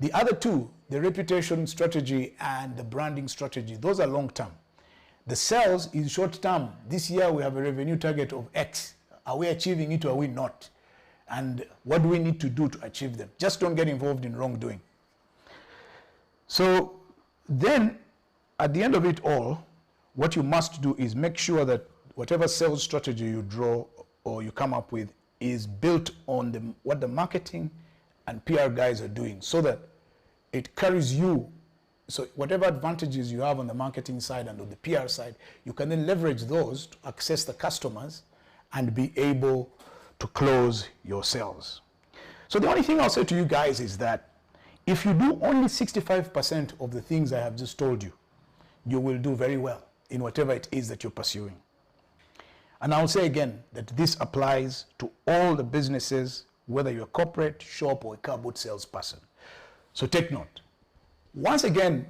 The other two, the reputation strategy and the branding strategy, those are long term. The sales is short term. This year we have a revenue target of X. Are we achieving it or are we not? And what do we need to do to achieve them? Just don't get involved in wrongdoing. So then, at the end of it all, what you must do is make sure that whatever sales strategy you draw or you come up with is built on what the marketing and PR guys are doing, so that it carries you. So whatever advantages you have on the marketing side and on the PR side, you can then leverage those to access the customers and be able to close your sales. So the only thing I'll say to you guys is that if you do only 65% of the things I have just told you, you will do very well in whatever it is that you're pursuing. And I'll say again that this applies to all the businesses, whether you're a corporate, shop, or a car boot salesperson. So take note. Once again,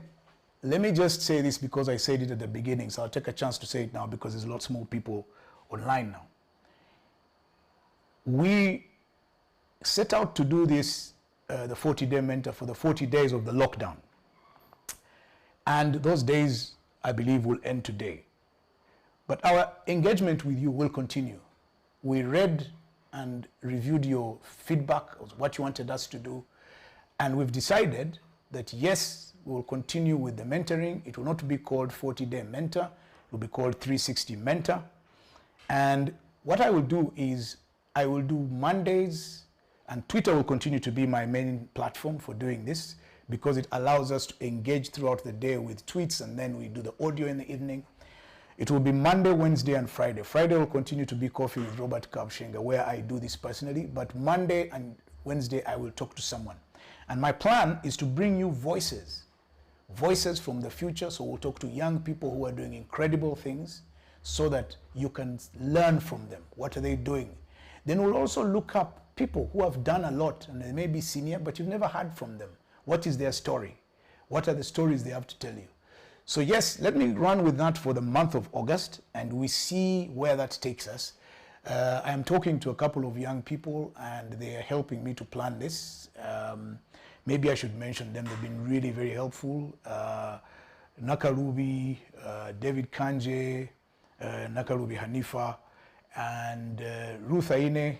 let me just say this because I said it at the beginning, so I'll take a chance to say it now because there's lots more people online now. We set out to do this, the 40-day mentor, for the 40 days of the lockdown. And those days, I believe, will end today. But our engagement with you will continue. We read and reviewed your feedback of what you wanted us to do. And we've decided that yes, we will continue with the mentoring. It will not be called 40-day mentor. It will be called 360 mentor. And what I will do is I will do Mondays, and Twitter will continue to be my main platform for doing this because it allows us to engage throughout the day with tweets, and then we do the audio in the evening. It will be Monday, Wednesday, and Friday. Friday will continue to be Coffee with Robert Kabushenga, where I do this personally, but Monday and Wednesday I will talk to someone. And my plan is to bring you voices from the future. So we'll talk to young people who are doing incredible things so that you can learn from them. What are they doing? Then we'll also look up people who have done a lot, and they may be senior, but you've never heard from them. What is their story? What are the stories they have to tell you? So yes, let me run with that for the month of August, and we see where that takes us. I am talking to a couple of young people, and they are helping me to plan this. Maybe I should mention them. They've been really very helpful. Nakarubi, David Kanje, Nakarubi Hanifa, and Ruth Aine.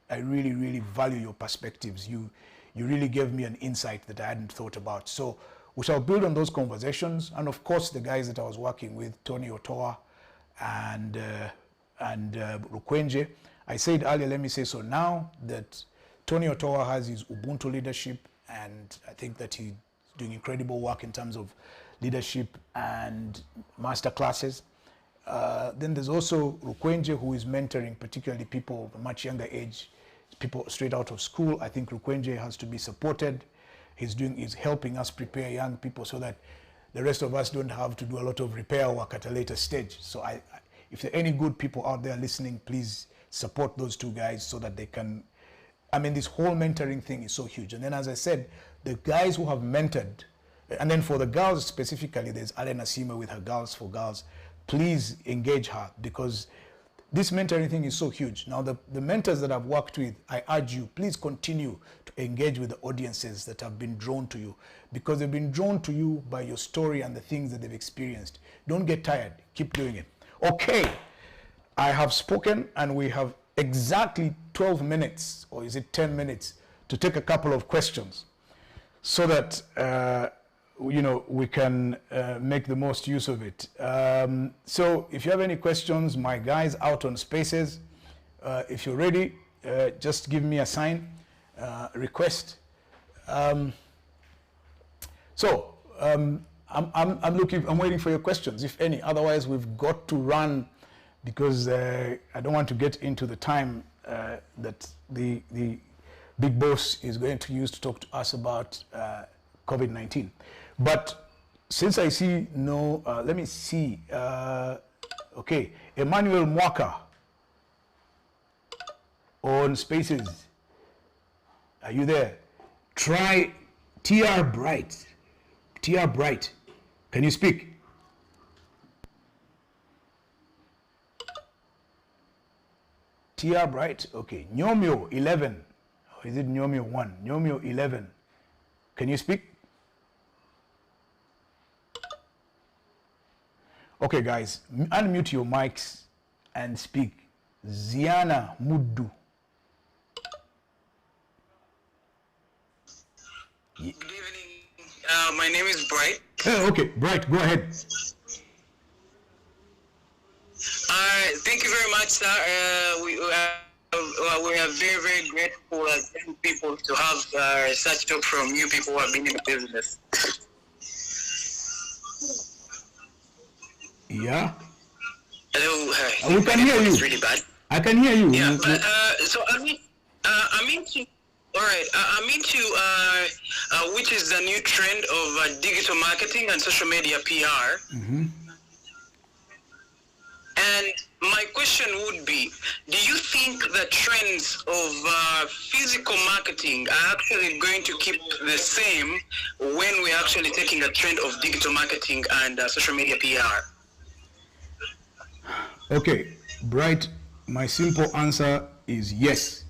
I really, really value your perspectives. You really gave me an insight that I hadn't thought about. So we shall build on those conversations. And of course, the guys that I was working with, Tony Otoa and Rukwenje. I said earlier, let me say so now, that Tony Otoa has his Ubuntu leadership, and I think that he's doing incredible work in terms of leadership and master classes. Then there's also Rukwenje, who is mentoring particularly people of a much younger age, people straight out of school. I think Rukwenje has to be supported. He's helping us prepare young people so that the rest of us don't have to do a lot of repair work at a later stage. So if there are any good people out there listening, please support those two guys so that they can, I mean, this whole mentoring thing is so huge. And then, as I said, the guys who have mentored, and then for the girls specifically, there's Alena Sima with her Girls for Girls. Please engage her, because this mentoring thing is so huge. Now, the mentors that I've worked with, I urge you, please continue to engage with the audiences that have been drawn to you, because they've been drawn to you by your story and the things that they've experienced. Don't get tired. Keep doing it. Okay, I have spoken, and we have exactly 12 minutes, or is it 10 minutes, to take a couple of questions so that we can make the most use of it. So if you have any questions, my guys out on Spaces, if you're ready, just give me a sign, request. I'm waiting for your questions, if any. Otherwise, we've got to run, because I don't want to get into the time that the big boss is going to use to talk to us about COVID-19. But since I see no, let me see. Okay, Emmanuel Mwaka on Spaces. Are you there? Try TR Bright. TR Bright. Can you speak? TR Bright. Okay. Nyomyo 11. Or is it Nyomyo 1? Nyomyo 11. Can you speak? Okay, guys, unmute your mics and speak. Ziana Muddu. Good evening. My name is Bright. Okay, Bright, go ahead. Thank you very much, sir. We are very, very grateful as young people to have such talk from you people who have been in the business. Yeah. Hello. We can hear you. It's really bad. I can hear you. Yeah, but so I'm into. All right, I'm into which is the new trend of digital marketing and social media PR. Mm-hmm. And my question would be, do you think the trends of physical marketing are actually going to keep the same when we're actually taking a trend of digital marketing and social media PR? Okay, Bright, my simple answer is yes.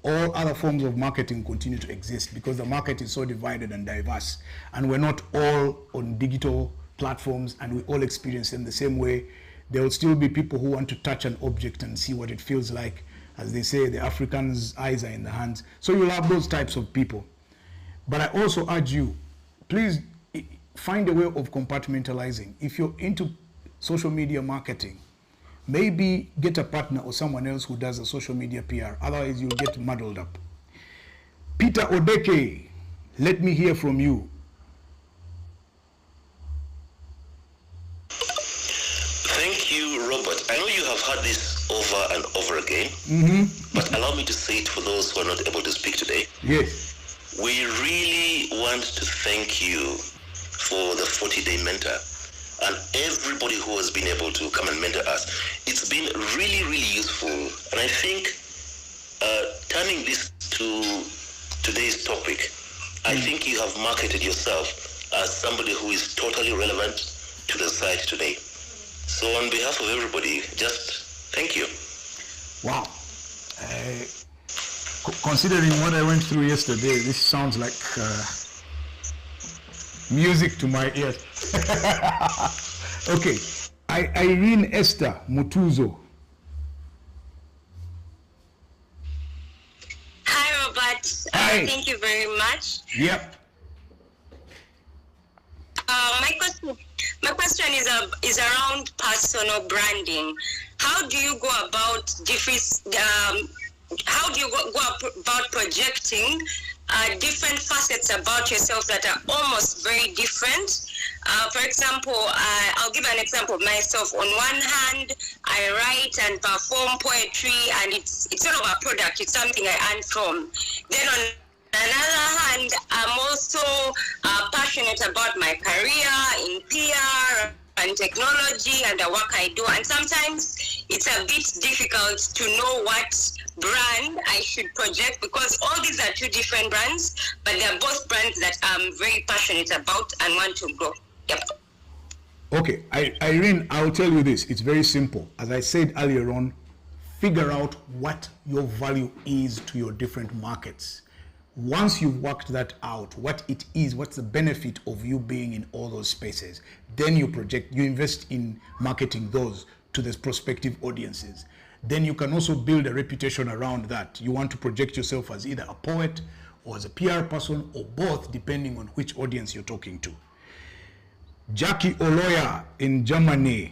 All other forms of marketing continue to exist, because the market is so divided and diverse, and we're not all on digital platforms, and we all experience them the same way. There will still be people who want to touch an object and see what it feels like. As they say, the African's eyes are in the hands. So you'll have those types of people. But I also urge you, please find a way of compartmentalizing. If you're into social media marketing, maybe get a partner or someone else who does the social media PR. Otherwise, you'll get muddled up. Peter Odeke, let me hear from you. Thank you, Robert. I know you have heard this over and over again, but allow me to say it for those who are not able to speak today. Yes. We really want to thank you for the 40-day mentor and everybody who has been able to come and mentor us. It's been really, really useful. And I think turning this to today's topic, I think you have marketed yourself as somebody who is totally relevant to the society today. So on behalf of everybody, just thank you. Wow. Considering what I went through yesterday, this sounds like music to my ears. Okay. Irene Esther Mutuzo. Hi, Robert. Hi. Thank you very much. Yep. My question is around personal branding. How do you go about about projecting different facets about yourself that are almost very different? For example, I'll give an example of myself. On one hand, I write and perform poetry, and it's sort of a product. It's something I earn from. Then on another hand, I'm also passionate about my career in PR and technology and the work I do. And sometimes it's a bit difficult to know what brand I should project, because all these are two different brands, but they're both brands that I'm very passionate about and want to grow. Yep. Okay, Irene, I'll tell you this. It's very simple. As I said earlier on, figure out what your value is to your different markets. Once you've worked that out, what it is, what's the benefit of you being in all those spaces, then you project, you invest in marketing those to the prospective audiences. Then you can also build a reputation around that. You want to project yourself as either a poet or as a PR person or both, depending on which audience you're talking to. Jackie Oloya in Germany.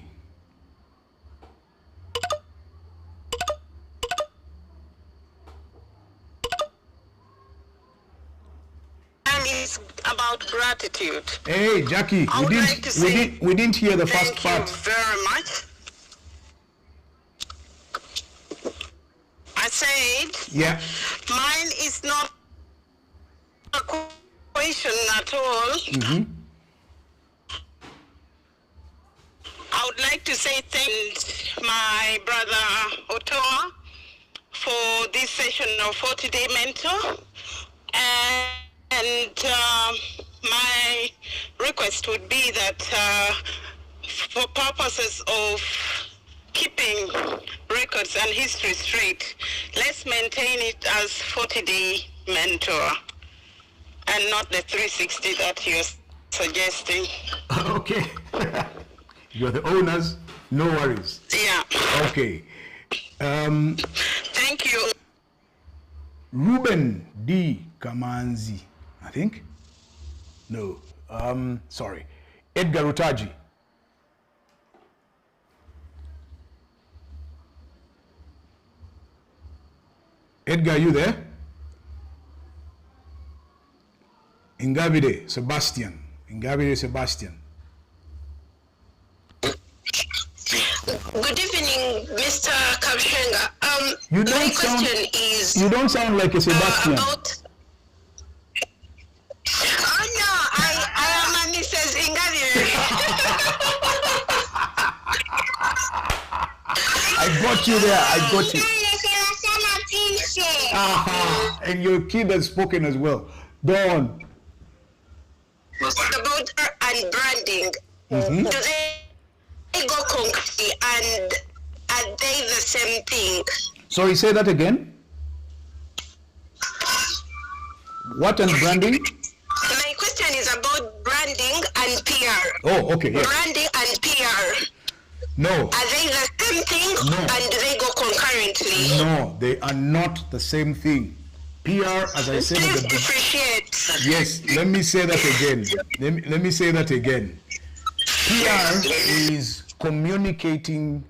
Is about gratitude. Hey, Jackie, I would like to say we didn't hear the first part. Thank you very much. I said, Yeah. mine is not a question at all. Mm-hmm. I would like to say thanks my brother Otoa for this session of 40-day mentor. And my request would be that for purposes of keeping records and history straight, let's maintain it as 40-day mentor and not the 360 that you're suggesting. Okay. You're the owners, no worries. Yeah. Okay. Thank you. Ruben D. Kamanzi, I think? No. Sorry. Edgar Utaji. Edgar, are you there? Ingabide Sebastian. Ingabide Sebastian. Good evening, Mr. Kabushenga. You my don't question is You don't sound like a Sebastian. about. Oh no, I am a Mrs. Ingabire. I got you there. I got you. Aha. And your kid has spoken as well. Go on. About and branding. Mm-hmm. Do they go concretely, and are they the same thing? Sorry, say that again. What and branding? My question is about branding and PR. Oh, okay. Yes. Branding and PR. No. Are they the same thing, No. and do they go concurrently? No, they are not the same thing. PR, as I said at Please the beginning. differentiate. Yes, let me say that again. Let me say that again. PR is communicating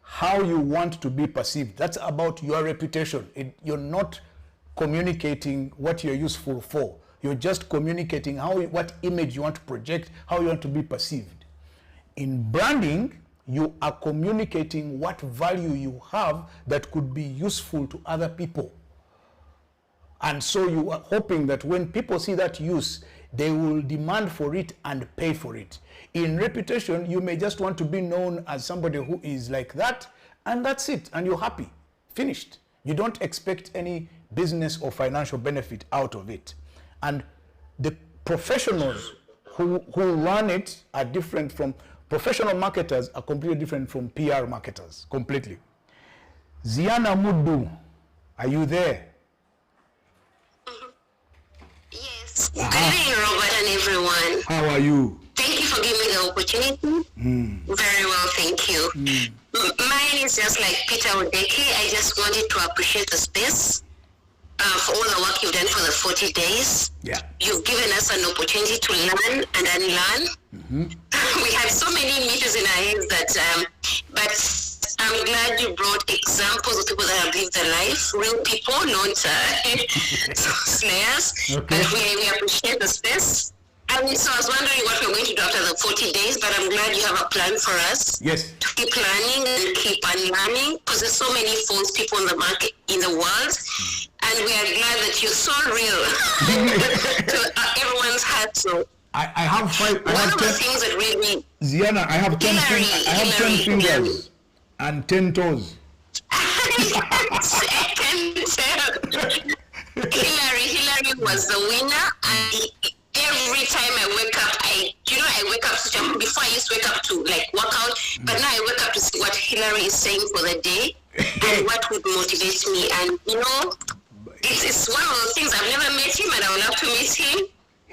how you want to be perceived. That's about your reputation. You're not communicating what you're useful for. You're just communicating what image you want to project, how you want to be perceived. In branding, you are communicating what value you have that could be useful to other people. And so you are hoping that when people see that use, they will demand for it and pay for it. In reputation, you may just want to be known as somebody who is like that, and that's it, and you're happy, finished. You don't expect any business or financial benefit out of it. And the professionals who run it are different from professional marketers, are completely different from PR marketers, completely. Ziana Mudu, are you there? Yes. Good evening, Robert and everyone. How are you? Thank you for giving me the opportunity. Very well, thank you. Mine is just like Peter Odeke. I just wanted to appreciate the space for all the work you've done for the 40 days. Yeah. You've given us an opportunity to learn and unlearn. We have so many meters in our heads that, but I'm glad you brought examples of people that have lived their life, real people, not snares. Okay. But we appreciate the space. And so I was wondering what we're going to do after the 40 days, but I'm glad you have a plan for us. Yes. To keep learning and keep unlearning, because there's so many false people in the market, in the world. And we are glad that you're so real to everyone's heart. So I have five. I one have of the 10. things that really Ziana, I have 10. Hillary, I have 10 Hillary. fingers and 10 toes. Hillary was the winner, and every time I wake up, I wake up before I used to wake up to like work out, but now I wake up to see what Hillary is saying for the day and what would motivate me. And it's one of those things. I've never met him, and I would love to meet him.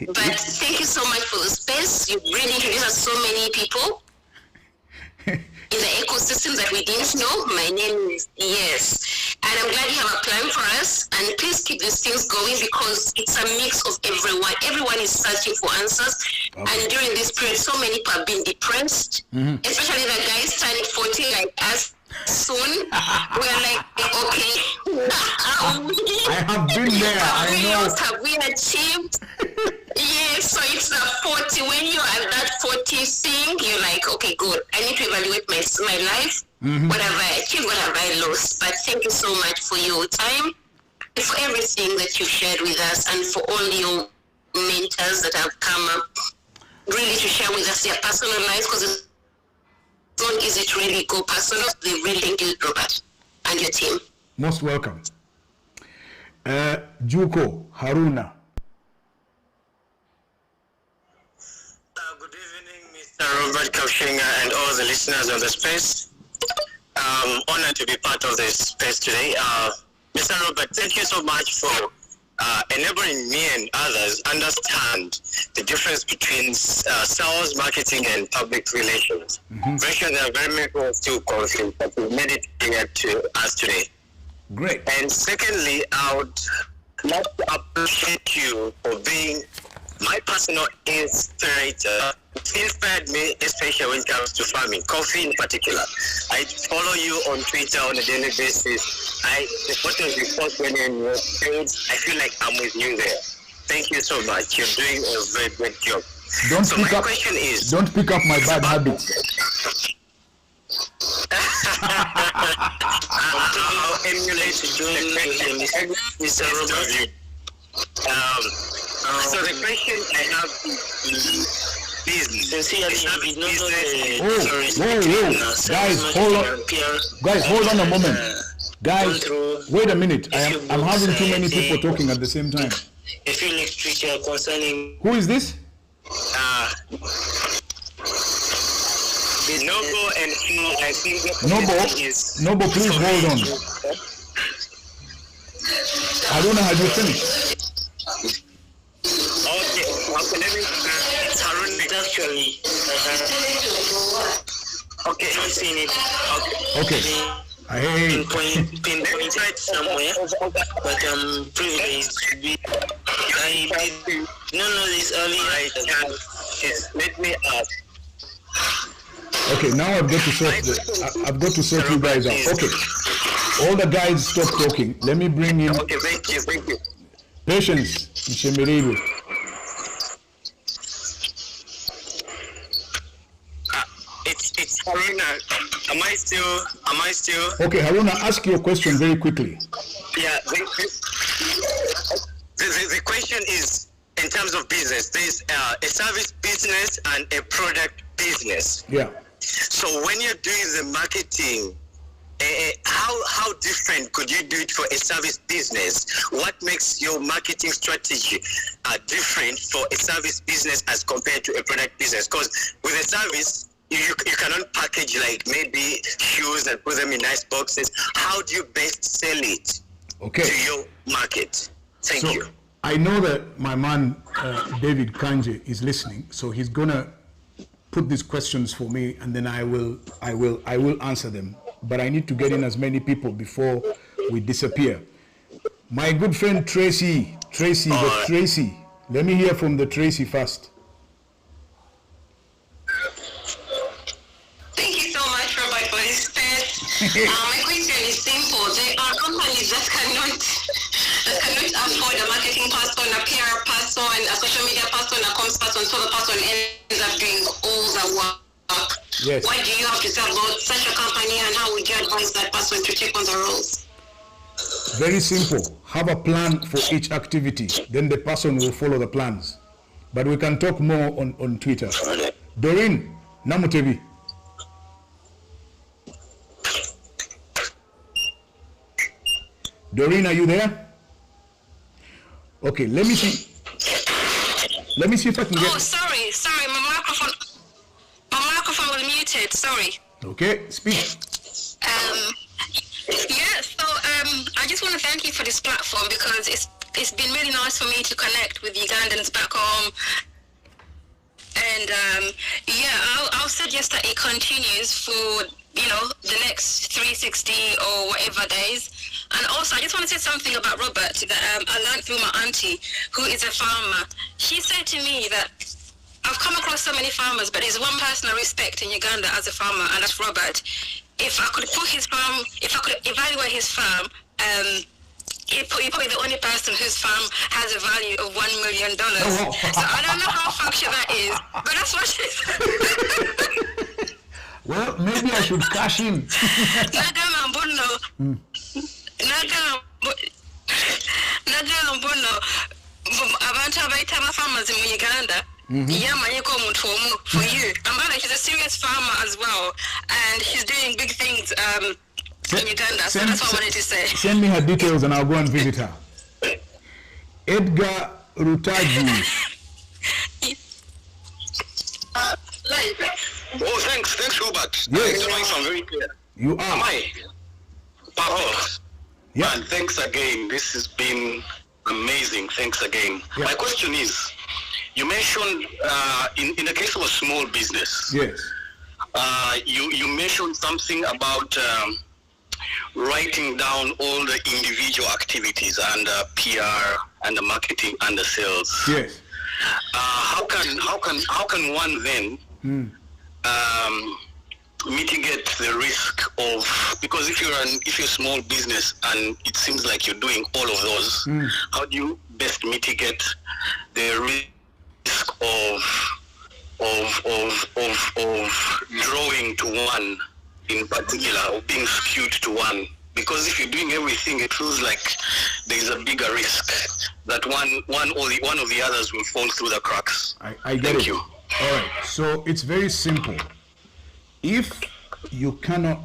But thank you so much for the space. You really introduced us so many people in the ecosystem that we didn't know. My name is yes. And I'm glad you have a plan for us. And please keep these things going, because it's a mix of everyone. Everyone is searching for answers. Okay. And during this period, so many people have been depressed, especially the guys turning 40 like us soon. We're like, okay. I have been there. I know. Have we achieved? Yes, so it's the 40. When you're at that 40 thing, you're like, okay, good. I need to evaluate my life. What have I achieved? What have I lost? But thank you so much for your time, and for everything that you shared with us, and for all your mentors that have come up, really to share with us their personal lives, because it's not easy to really go personal. They really thank you, Robert, and your team. Most welcome. Juko Haruna. Good evening, Mr. Robert Kabushenga and all the listeners on the space. Honored to be part of this space today. Mr. Robert, thank you so much for enabling me and others understand the difference between sales, marketing, and public relations. Very sure there are very many people still confused, but we made it clear to us today. Great. And secondly, I would like to appreciate you for being my personal inspirator. It inspired me, especially when it comes to farming, coffee in particular. I follow you on Twitter on a daily basis. The photos you post when you're in your fields, I feel like I'm with you there. Thank you so much. You're doing a very great job. Question is, don't pick up my bad habits. I'll emulate to join Mr. Robert. So the question I have is business. Guys, hold on a moment. Guys, wait a minute. I'm having too many people talking at the same time. A few literature concerning. Who is this? Noble and I think Noble, please hold on. Haruna, have you finished? Okay, it's Haruna actually. Okay, I'm seeing it. Okay. Hey. Pinpoint somewhere, but I'm privileged to be. I did not know this earlier. Yes, let me ask. Okay, now I've got to sort you guys out. Okay. All the guys stop talking. Let me bring in. Okay, thank you. Patience, Mshemiriru. It's Haruna. Am I still? Okay, Haruna, ask your question very quickly. Yeah, the question is, in terms of business, there's a service business and a product business. Yeah. So when you're doing the marketing how different could you do it for a service business? What makes your marketing strategy different for a service business as compared to a product business? Because with a service, you cannot package like maybe shoes and put them in nice boxes. How do you best sell it to your market? Thank you. I know that my man David Kanje is listening, so he's gonna put these questions for me, and then I will answer them. But I need to get in as many people before we disappear. My good friend Tracy, let me hear from the Tracy first. Thank you so much, Robert, for this space. My question is simple. There are companies that cannot afford a marketing person, a PR person, a social media person, a comms person, so the person ends up doing all the work. Yes. What do you have to say about such a company, and how would you advise that person to take on the roles? Very simple. Have a plan for each activity. Then the person will follow the plans. But we can talk more on Twitter. Doreen, Namutevi. Doreen, are you there? Okay, let me see if I can get... Oh, sorry, my microphone was muted, sorry. Okay, speak. I just want to thank you for this platform, because it's been really nice for me to connect with Ugandans back home. And I'll suggest that it continues for, the next 360 or whatever days. And also, I just want to say something about Robert that I learned through my auntie, who is a farmer. She said to me that I've come across so many farmers, but there's one person I respect in Uganda as a farmer, and that's Robert. If I could put his farm, if I could evaluate his farm, you're probably the only person whose farm has a value of $1 million. So I don't know how factual that is, but that's what she said. Well, maybe I should cash in. Abantu abaita farmers in Uganda. For you. Ambala, she's a serious farmer as well, and she's doing big things in Uganda. So that's what I wanted to say. Send me her details and I'll go and visit her. Edgar Rutaji. Oh, thanks, Robert. Yes. I'm very clear. You are. Am I? Perfect. Yeah. And thanks again. This has been amazing. Thanks again. Yeah. My question is, you mentioned in the case of a small business. Yes. You mentioned something about writing down all the individual activities and PR and the marketing and the sales. Yes. How can one then mitigate the risk of, because if you're a small business and it seems like you're doing all of those, how do you best mitigate the risk of drawing to one in particular, or being skewed to one? Because if you're doing everything, it feels like there's a bigger risk that one of the others will fall through the cracks. I get Thank it. you. All right. So it's very simple. If you cannot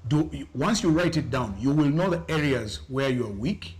do, once you write it down, you will know the areas where you're weak,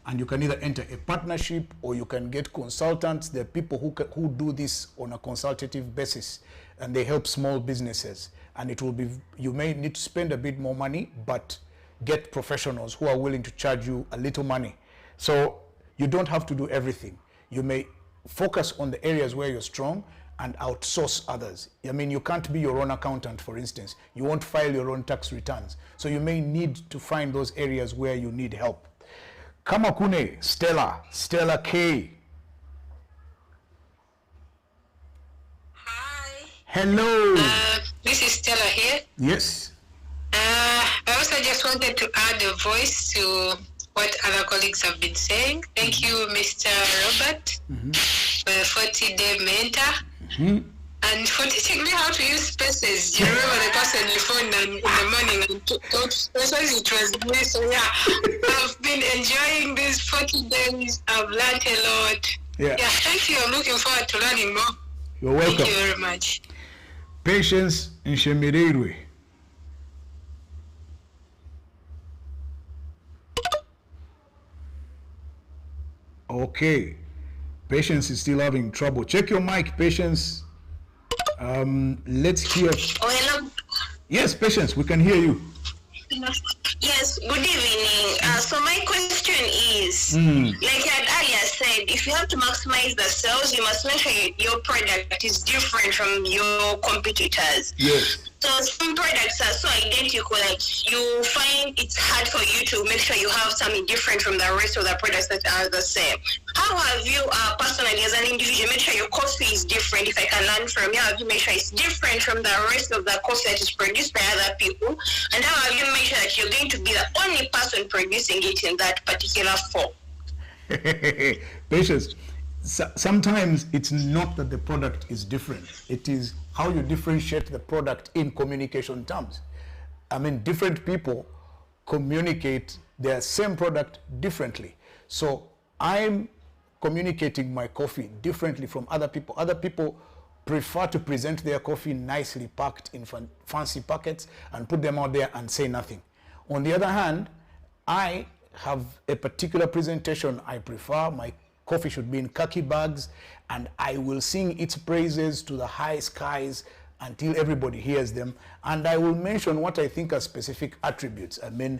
and you can either enter a partnership or you can get consultants. There are people who do this on a consultative basis, and they help small businesses. And it will be, you may need to spend a bit more money, but get professionals who are willing to charge you a little money. So you don't have to do everything. You may focus on the areas where you're strong and outsource others. I mean, you can't be your own accountant, for instance. You won't file your own tax returns. So you may need to find those areas where you need help. Kamakune, Stella K. Hi. Hello. This is Stella here. Yes. I also just wanted to add a voice to what other colleagues have been saying. Thank you, Mr. Robert, for the 40-day mentor. And for teaching me how to use spaces. Do you remember the person you phoned in the morning and talked spaces? It was me. So yeah, I've been enjoying these 40 days. I've learned a lot. Yeah. Thank you. I'm looking forward to learning more. You're welcome. Thank you very much. Patience in Shemireirwe. Okay. Patience is still having trouble. Check your mic, Patience. Let's hear. Oh, hello. Yes, Patience, we can hear you. Yes, good evening. So my question is, like I had earlier said, if you have to maximize the sales, you must make sure your product is different from your competitors. Yes. So some products are so identical that you find it's hard for you to make sure you have something different from the rest of the products that are the same. How have you personally, as an individual, made sure your coffee is different? If I can learn from you, how have you made sure it's different from the rest of the coffee that is produced by other people? And how have you made sure that you're going to be the only person producing it in that particular form? Patience. Sometimes it's not that the product is different. It is how you differentiate the product in communication terms. I mean, different people communicate their same product differently. So I'm communicating my coffee differently from other people. Other people prefer to present their coffee nicely packed in fancy packets and put them out there and say nothing. On the other hand, I have a particular presentation I prefer. My coffee should be in khaki bags, and I will sing its praises to the high skies until everybody hears them. And I will mention what I think are specific attributes. I mean,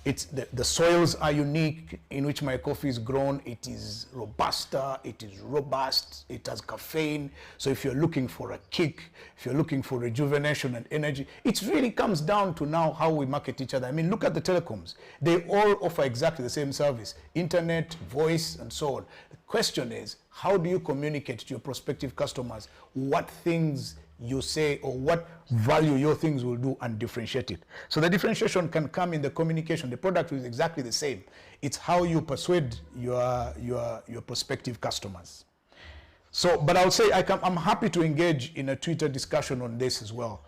it's the soils are unique in which my coffee is grown. It is robusta, it is robust, it has caffeine. So if you're looking for a kick, if you're looking for rejuvenation and energy, it really comes down to now how we market each other. I mean, look at the telecoms. They all offer exactly the same service: internet, voice, and so on. The question is, how do you communicate to your prospective customers what things you say or what value your things will do and differentiate it? So the differentiation can come in the communication. The product is exactly the same. It's how you persuade your prospective customers. So, but I would say I'm happy to engage in a Twitter discussion on this as well.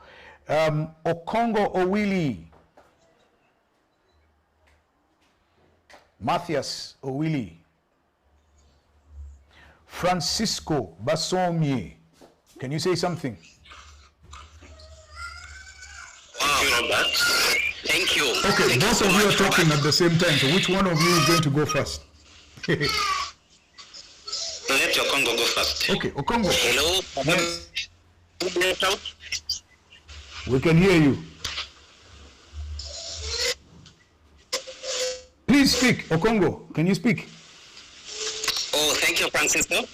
Okongo Owili, Matthias Owili, Francisco Basomie. Can you say something? Robert. Thank you. Okay, Thank both you of so you are much, talking Robert. at the same time, so which one of you is going to go first? Let your Congo go first. Okay, Okongo. Hello. Yes. We can hear you. Please speak, Okongo. Can you speak? Oh, thank you, Francisco.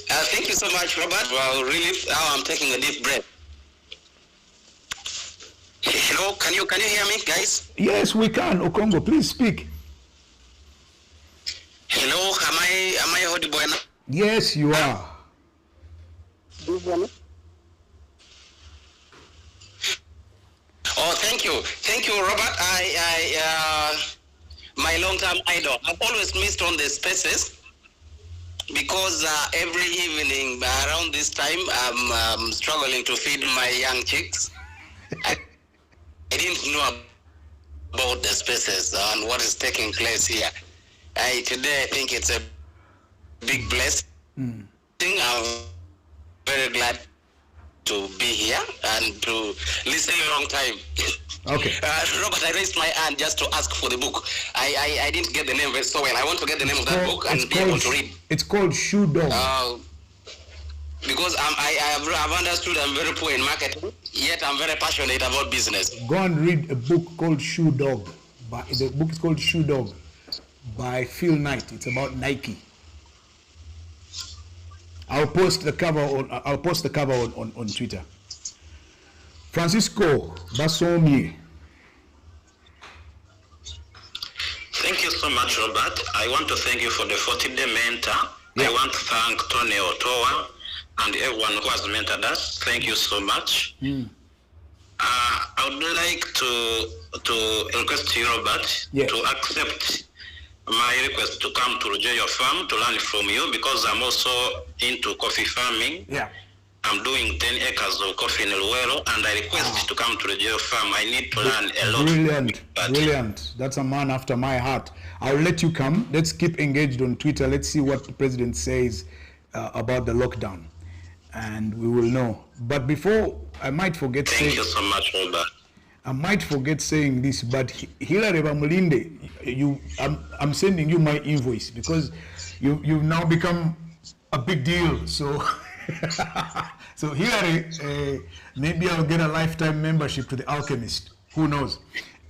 Thank you so much, Robert. Well, really, now I'm taking a deep breath. Hello, can you hear me, guys? Yes, we can, Okongo. Please speak. Hello, am I audible enough? Yes, you are. Oh, thank you, Robert. I my long-term idol. I've always missed on the spaces because every evening around this time I'm struggling to feed my young chicks. I didn't know about the spaces and what is taking place here. Today I think it's a big blessing. I'm very glad to be here and to listen a long time. Okay. Robert, I raised my hand just to ask for the book. I didn't get the name very so well. I want to get the name of that book and be able to read. It's called Shoe Dog. Because I've understood I'm very poor in marketing, yet I'm very passionate about business. Go and read a book called Shoe Dog. The book is called Shoe Dog by Phil Knight. It's about Nike. I'll post the cover on Twitter. Francisco Basomie. Thank you so much, Robert. I want to thank you for the 40-day mentor. Yeah. I want to thank Tony Otoa and everyone who has mentored us. Thank you so much. I would like to request you, Robert, to accept my request to come to your farm to learn from you, because I'm also into coffee farming. Yeah. I'm doing 10 acres of coffee in Luero, and I request to come to your farm. I need to learn a lot. Brilliant. That's a man after my heart. I'll let you come. Let's keep engaged on Twitter. Let's see what the president says about the lockdown, and we will know. But before I might forget, thank you so much, Robert. I might forget saying this, but Hilary Bamulinde, I'm sending you my invoice because you've now become a big deal. So, so Hilary, maybe I'll get a lifetime membership to The Alchemist. Who knows?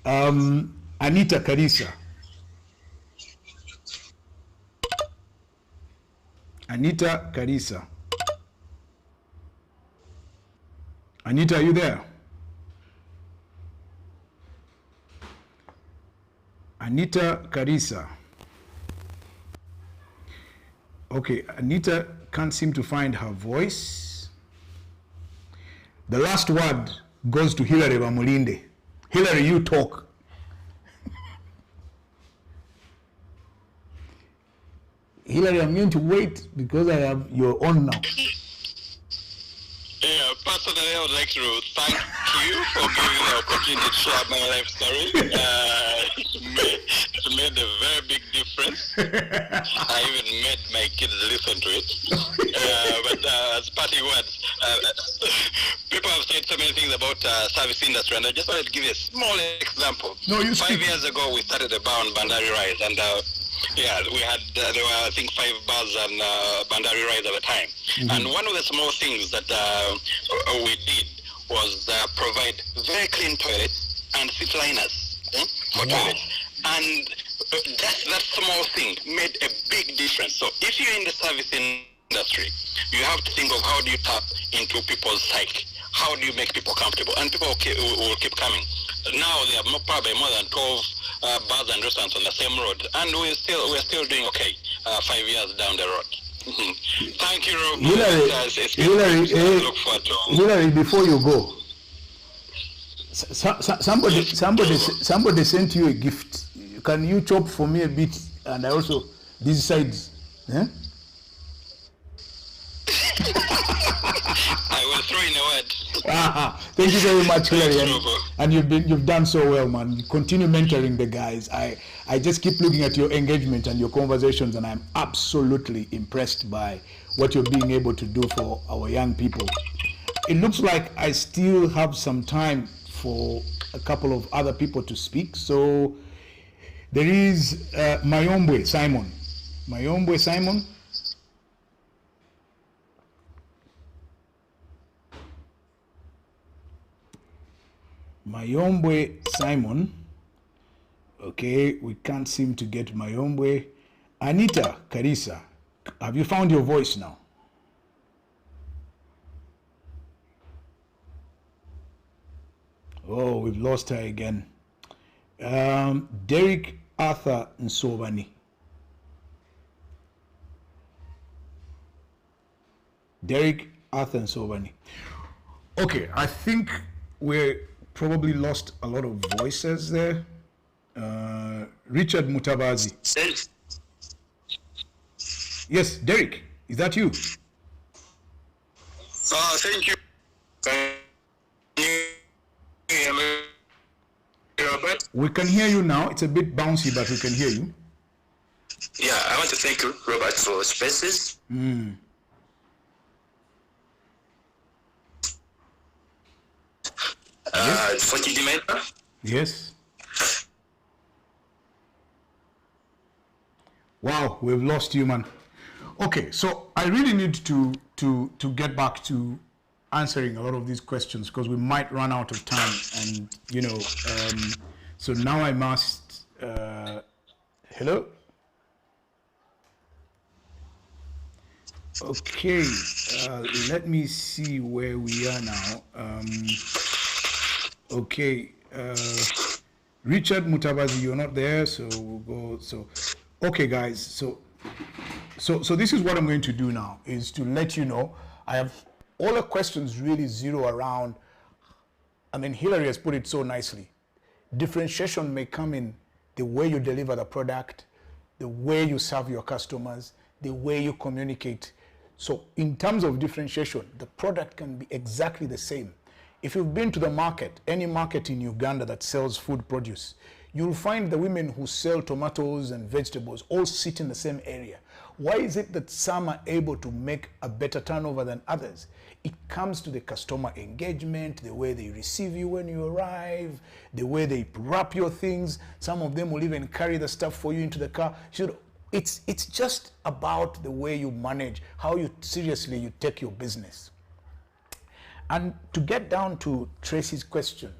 Anita Karisa. Anita Karisa. Anita, are you there? Anita Karisa. Okay, Anita can't seem to find her voice. The last word goes to Hilary Bamulinde. Hilary, you talk. Hilary, I'm going to wait because I have your own now. Yeah, personally, I would like to thank you for giving me the opportunity to share my life story. It made a very big difference. I even made my kids listen to it. But as parting words, people have said so many things about service industry, and I just wanted to give you a small example. No, you 5 years ago, we started a bar on Bandari Rise, and yeah, we had, there were, I think, 5 bars on Bandari Rise at the time. And one of the small things that we did was provide very clean toilets and seat liners for toilets. And just that small thing made a big difference. So if you're in the service industry, you have to think of how do you tap into people's psyche? How do you make people comfortable? And people will keep coming. Now there are probably more than 12 bars and restaurants on the same road, and we're still doing okay 5 years down the road. Thank you, Rob. Hilary, before you go, somebody sent you a gift. Can you chop for me a bit, and I also these sides? Eh? I will throw in a word. Thank you very much, Hilary, and you've done so well, man. You continue mentoring the guys. I just keep looking at your engagement and your conversations, and I'm absolutely impressed by what you're being able to do for our young people. It looks like I still have some time for a couple of other people to speak. So there is Mayombwe Simon. Mayombwe Simon. Mayombwe Simon. Okay, we can't seem to get Mayombwe. Anita Karisa, have you found your voice now? Oh, we've lost her again. Derek Arthur Nsobani. Derek Arthur Nsobani. Okay, I think we're probably lost a lot of voices there. Richard Mutabazi. Yes, Derek, is that you? Thank you. Can you hear me, Robert? We can hear you now. It's a bit bouncy, but we can hear you. Yeah, I want to thank you, Robert, for spaces. For Kidimeta. Yes. Wow, we've lost you, man. Okay, so I really need to get back to answering a lot of these questions because we might run out of time, and you know, so now I must. Hello. Okay, let me see where we are now. Okay, Richard Mutabazi, you're not there, so we'll go. So, okay, guys. So this is what I'm going to do now is to let you know. I have all the questions really zero around. I mean, Hilary has put it so nicely. Differentiation may come in the way you deliver the product, the way you serve your customers, the way you communicate. So in terms of differentiation, the product can be exactly the same. If you've been to the market, any market in Uganda that sells food produce, you'll find the women who sell tomatoes and vegetables all sit in the same area. Why is it that some are able to make a better turnover than others? It comes to the customer engagement, the way they receive you when you arrive, the way they wrap your things. Some of them will even carry the stuff for you into the car. It's just about the way you manage, how you seriously you take your business. And to get down to Tracy's question,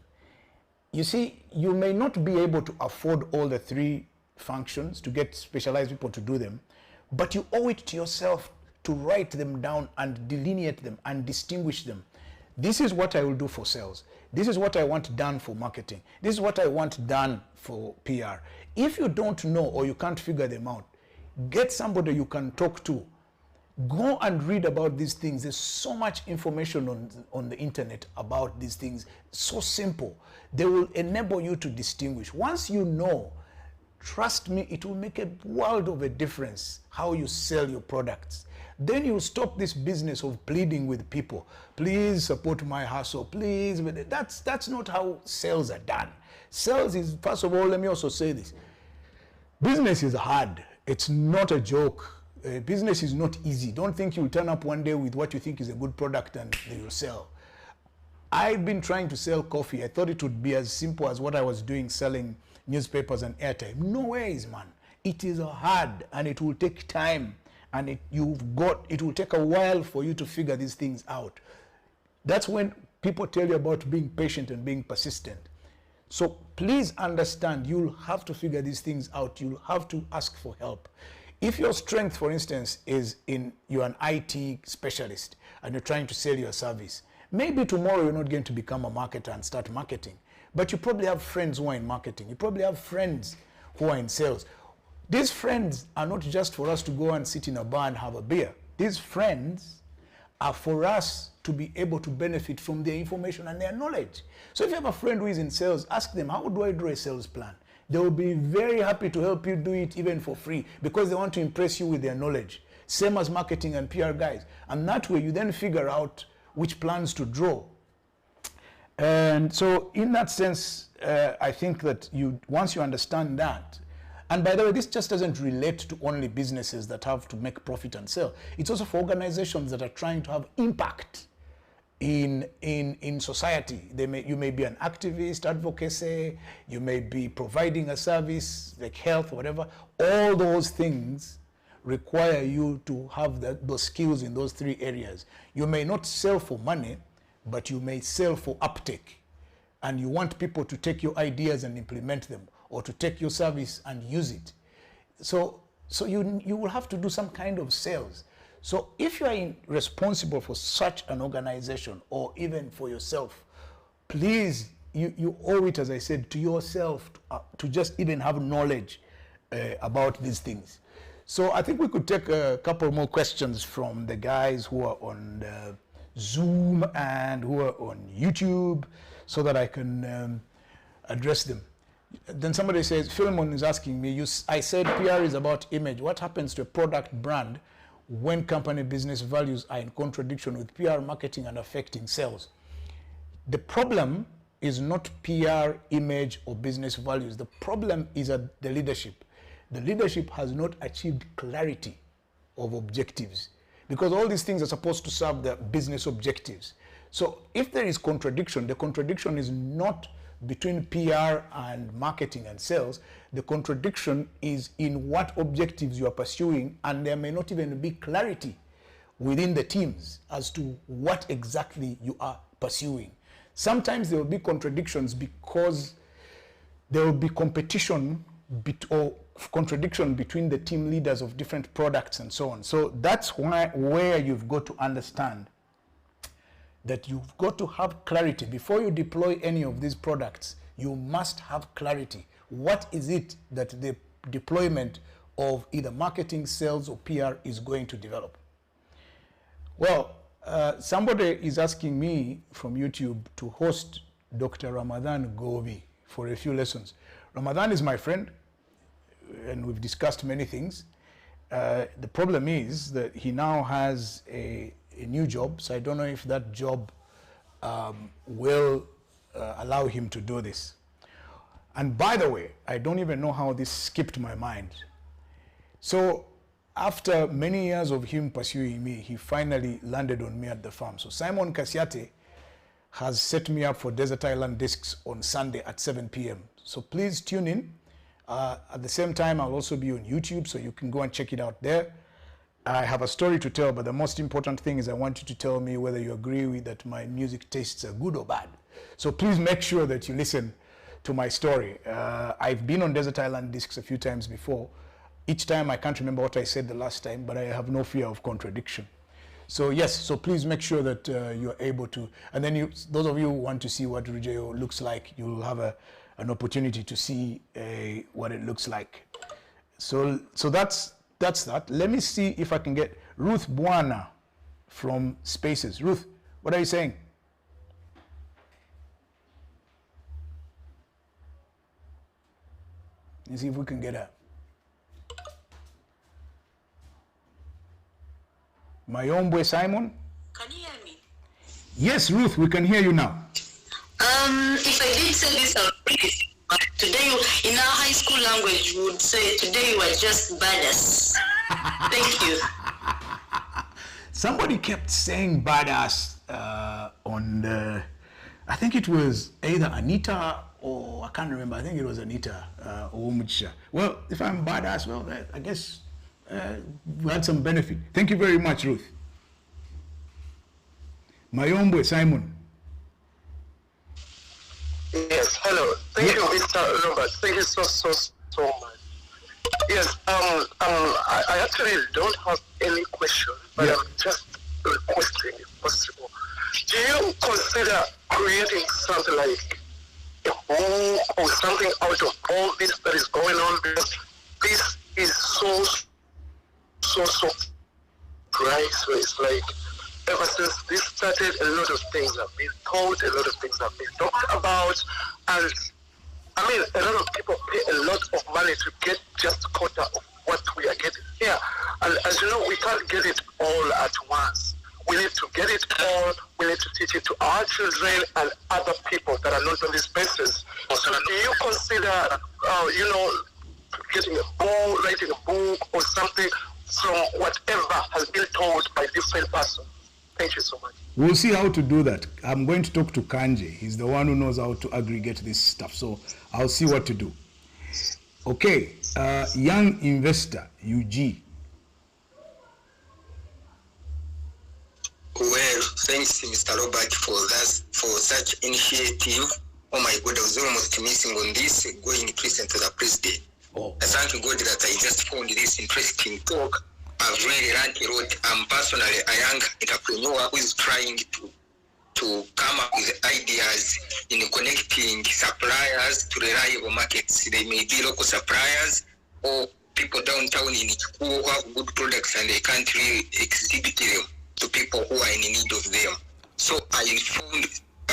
you see, you may not be able to afford all the three functions, to get specialized people to do them, but you owe it to yourself to write them down and delineate them and distinguish them. This is what I will do for sales. This is what I want done for marketing. This is what I want done for PR. If you don't know or you can't figure them out, get somebody you can talk to. Go and read about these things. There's so much information on the internet about these things. So simple. They will enable you to distinguish. Once you know, trust me, it will make a world of a difference how you sell your products. Then you stop this business of pleading with people. Please support my hustle, please. That's not how sales are done. Sales is, first of all, let me also say this. Business is hard. It's not a joke. Business is not easy. Don't think you'll turn up one day with what you think is a good product and you'll sell. I've been trying to sell coffee. I thought it would be as simple as what I was doing, selling newspapers and airtime. No ways, man. It is hard and it will take time, and it will take a while for you to figure these things out. That's when people tell you about being patient and being persistent. So please understand, you'll have to figure these things out. You'll have to ask for help. If your strength, for instance, is you're an IT specialist and you're trying to sell your service, maybe tomorrow you're not going to become a marketer and start marketing, but you probably have friends who are in marketing. You probably have friends who are in sales. These friends are not just for us to go and sit in a bar and have a beer. These friends are for us to be able to benefit from their information and their knowledge. So if you have a friend who is in sales, ask them, how do I draw a sales plan? They will be very happy to help you do it even for free, because they want to impress you with their knowledge. Same as marketing and PR guys. And that way you then figure out which plans to draw. And so in that sense, I think that once you understand that, and by the way, this just doesn't relate to only businesses that have to make profit and sell. It's also for organizations that are trying to have impact in society. You may be an activist, advocacy, you may be providing a service like health, whatever. All those things require you to have those skills in those three areas. You may not sell for money, but you may sell for uptake. And you want people to take your ideas and implement them, or to take your service and use it. So you will have to do some kind of sales. So if you are responsible for such an organization, or even for yourself, please, you owe it, as I said, to yourself to just even have knowledge about these things. So I think we could take a couple more questions from the guys who are on Zoom and who are on YouTube, so that I can address them. Then somebody says, Philemon is asking me, I said PR is about image. What happens to a product brand when company business values are in contradiction with PR marketing and affecting sales? The problem is not PR, image, or business values. The problem is at the leadership. The leadership has not achieved clarity of objectives, because all these things are supposed to serve the business objectives. So if there is contradiction, the contradiction is not between PR and marketing and sales. The contradiction is in what objectives you are pursuing, and there may not even be clarity within the teams as to what exactly you are pursuing. Sometimes there will be contradictions because there will be competition or contradiction between the team leaders of different products and so on. So that's where you've got to understand that you've got to have clarity. Before you deploy any of these products, you must have clarity. What is it that the deployment of either marketing, sales, or PR is going to develop? Well, somebody is asking me from YouTube to host Dr. Ramadan Govi for a few lessons. Ramadan is my friend, and we've discussed many things. The problem is that he now has a new job, so I don't know if that job will allow him to do this. And by the way, I don't even know how this skipped my mind. So after many years of him pursuing me, he finally landed on me at the farm. So Simon Kasiate has set me up for Desert Island Discs on Sunday at 7 p.m. So please tune in. At the same time, I'll also be on YouTube, so you can go and check it out there. I have a story to tell, but the most important thing is I want you to tell me whether you agree with that my music tastes are good or bad. So please make sure that you listen to my story. I've been on Desert Island Discs a few times before. Each time I can't remember what I said the last time, but I have no fear of contradiction. So yes, so please make sure that you're able to, and then those of you who want to see what Rujeo looks like, you'll have an opportunity to see what it looks like. So that's that. Let me see if I can get Ruth Buana from Spaces. Ruth, what are you saying? Let's see if we can get her. Mayombwe Simon? Can you hear me? Yes, Ruth, we can hear you now. If I did say this, I'll please. But today, in our high school language, we would say, today you are just badass. Thank you. Somebody kept saying badass on the, I think it was either Anita or I can't remember. I think it was Anita or Umuchisha. Well, if I'm badass, well, I guess we had some benefit. Thank you very much, Ruth. Mayombwe Simon. Yes, hello. Thank you, Mr. Robert. Thank you so much. Yes, I actually don't have any question, but I'm just requesting if possible. Do you consider creating something like a book or something out of all this that is going on? Because this is so priceless. Like, ever since this started, a lot of things have been told, a lot of things have been talked about, and I mean, a lot of people pay a lot of money to get just a quarter of what we are getting here. And as you know, we can't get it all at once. We need to get it all. We need to teach it to our children and other people that are not on these spaces. So do you consider, getting a book, writing a book or something from whatever has been told by different persons? Thank you so much. We'll see how to do that. I'm going to talk to Kanje. He's the one who knows how to aggregate this stuff. So I'll see what to do. Okay, young investor, UG. Well, thanks, Mr. Robert, for such initiative. Oh my God, I was almost missing on this, going to listen to the president. Oh. I thank God that I just found this interesting talk. I've really learned a lot. I'm personally a young entrepreneur who is trying to come up with ideas in connecting suppliers to reliable markets. They may be local suppliers or people downtown in Chiku who have good products and they can't really exhibit them to people who are in need of them. So I found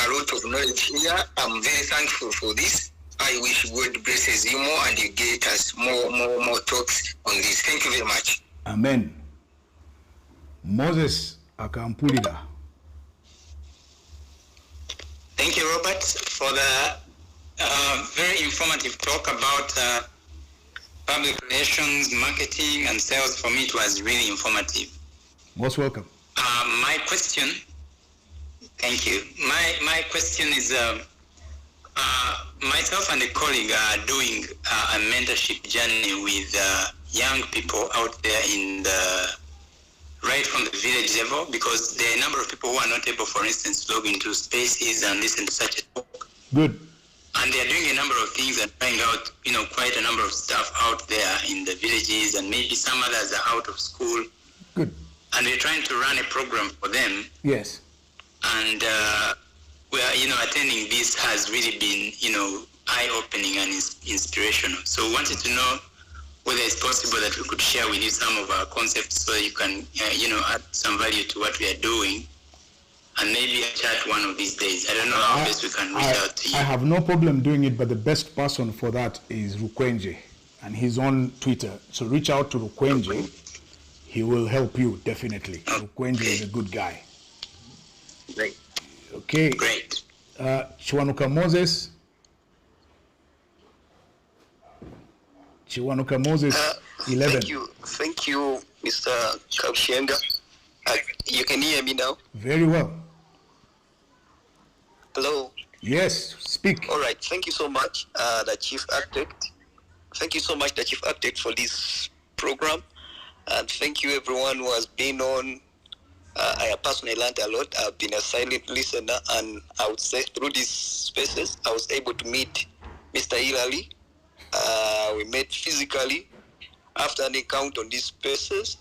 a lot of knowledge here. I'm very thankful for this. I wish God blesses you more and you get us more talks on this. Thank you very much. Amen. Moses Akampulida. Thank you, Robert, for the very informative talk about public relations, marketing, and sales. For me, it was really informative. Most welcome. My question, thank you. My question is, myself and a colleague are doing a mentorship journey with young people out there in right from the village level, because there are a number of people who are not able, for instance, to log into spaces and listen to such a talk. Good. And they are doing a number of things and trying out, quite a number of stuff out there in the villages, and maybe some others are out of school. Good. And we're trying to run a program for them. Yes. And we are, attending this has really been, eye-opening and inspirational. So wanted to know whether it's possible that we could share with you some of our concepts so you can, add some value to what we are doing, and maybe a chat one of these days. I don't know how best we can reach out to you. I have no problem doing it, but the best person for that is Rukwenje, and he's on Twitter. So reach out to Rukwenje. He will help you, definitely. Rukwenje is a good guy. Great. Okay. Great. Chiwanuka Moses. Chiwanuka Moses. 11. Thank you, Mr. Kabushenga. You can hear me now? Very well. Hello? Yes, speak. All right, thank you so much, the Chief Architect. Thank you so much, the Chief Architect, for this program. And thank you, everyone who has been on. I personally learned a lot. I've been a silent listener, and I would say through these spaces, I was able to meet Mr. Hilary. We met physically after an encounter on these spaces,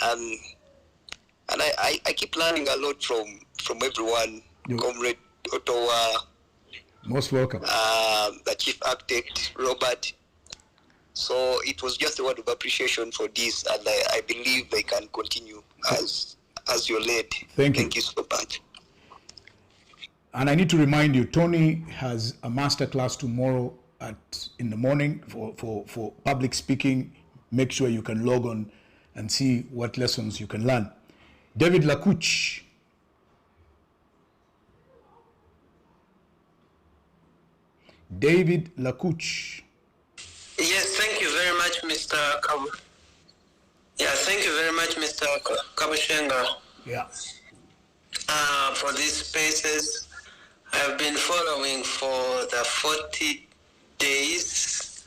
and I keep learning a lot from everyone. Comrade Ottawa, most welcome. The Chief Architect, Robert. So it was just a word of appreciation for this, and I believe they can continue as you're led. Thank you so much. And I need to remind you, Tony has a master class tomorrow in the morning for public speaking. Make sure you can log on and see what lessons you can learn. David Lakuch. David Lakuch. Yes, thank you very much, Mr. Thank you very much, Mr. Kabushenga. Yeah. For these spaces, I've been following for the 40 days,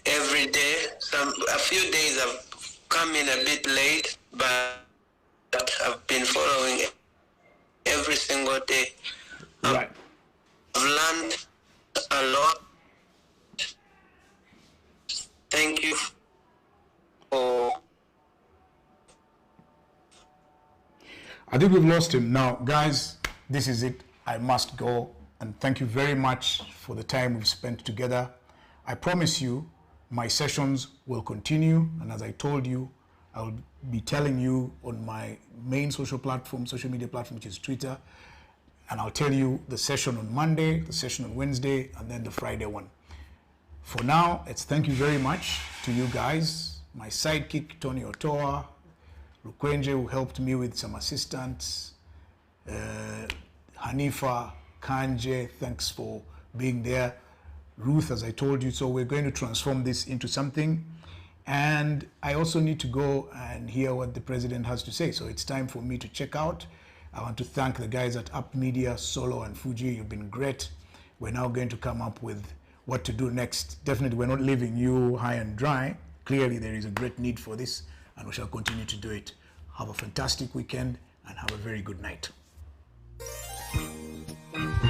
every day. A few days I've come in a bit late, but I've been following every single day. Right. I've learned a lot. Thank you for... I think we've lost him. Now, guys, this is it. I must go. And thank you very much for the time we've spent together. I promise you, my sessions will continue. And as I told you, I'll be telling you on my main social media platform, which is Twitter. And I'll tell you the session on Monday, the session on Wednesday, and then the Friday one. For now, it's thank you very much to you guys. My sidekick, Tony Ottawa, Lukwenje, who helped me with some assistants, Hanifa, Kanje, thanks for being there. Ruth, as I told you, so we're going to transform this into something. And I also need to go and hear what the president has to say. So it's time for me to check out. I want to thank the guys at Up Media, Solo, and Fuji. You've been great. We're now going to come up with what to do next. Definitely, we're not leaving you high and dry. Clearly, there is a great need for this, and we shall continue to do it. Have a fantastic weekend, and have a very good night.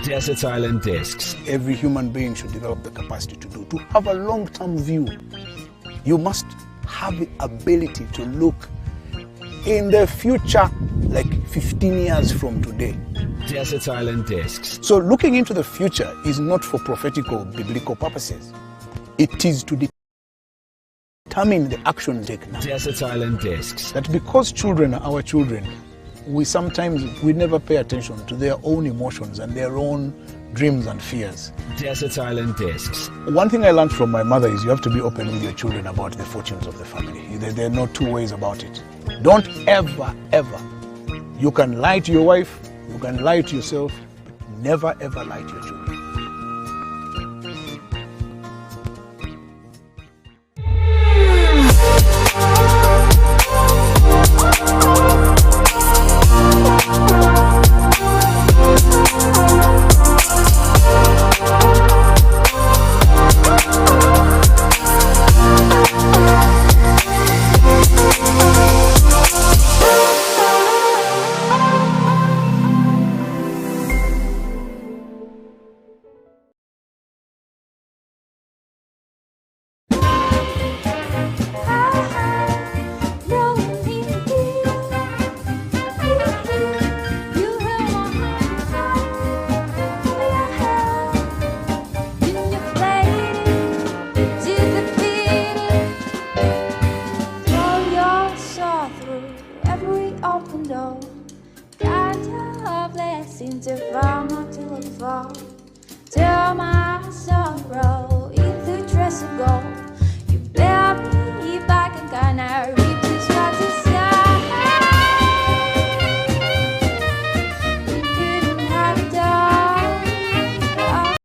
Desert Island Discs. Every human being should develop the capacity to have a long-term view. You must have the ability to look in the future, like 15 years from today. Desert Island Discs. So looking into the future is not for prophetic or biblical purposes. It is to determine the action taken now. Desert Island Discs. That because children are our children, we never pay attention to their own emotions and their own dreams and fears. Desert Island Discs. One thing I learned from my mother is you have to be open with your children about the fortunes of the family. There are no two ways about it. Don't ever, you can lie to your wife, you can lie to yourself, but never ever lie to your children. Kind of blessing to fall, not to look for. Tell my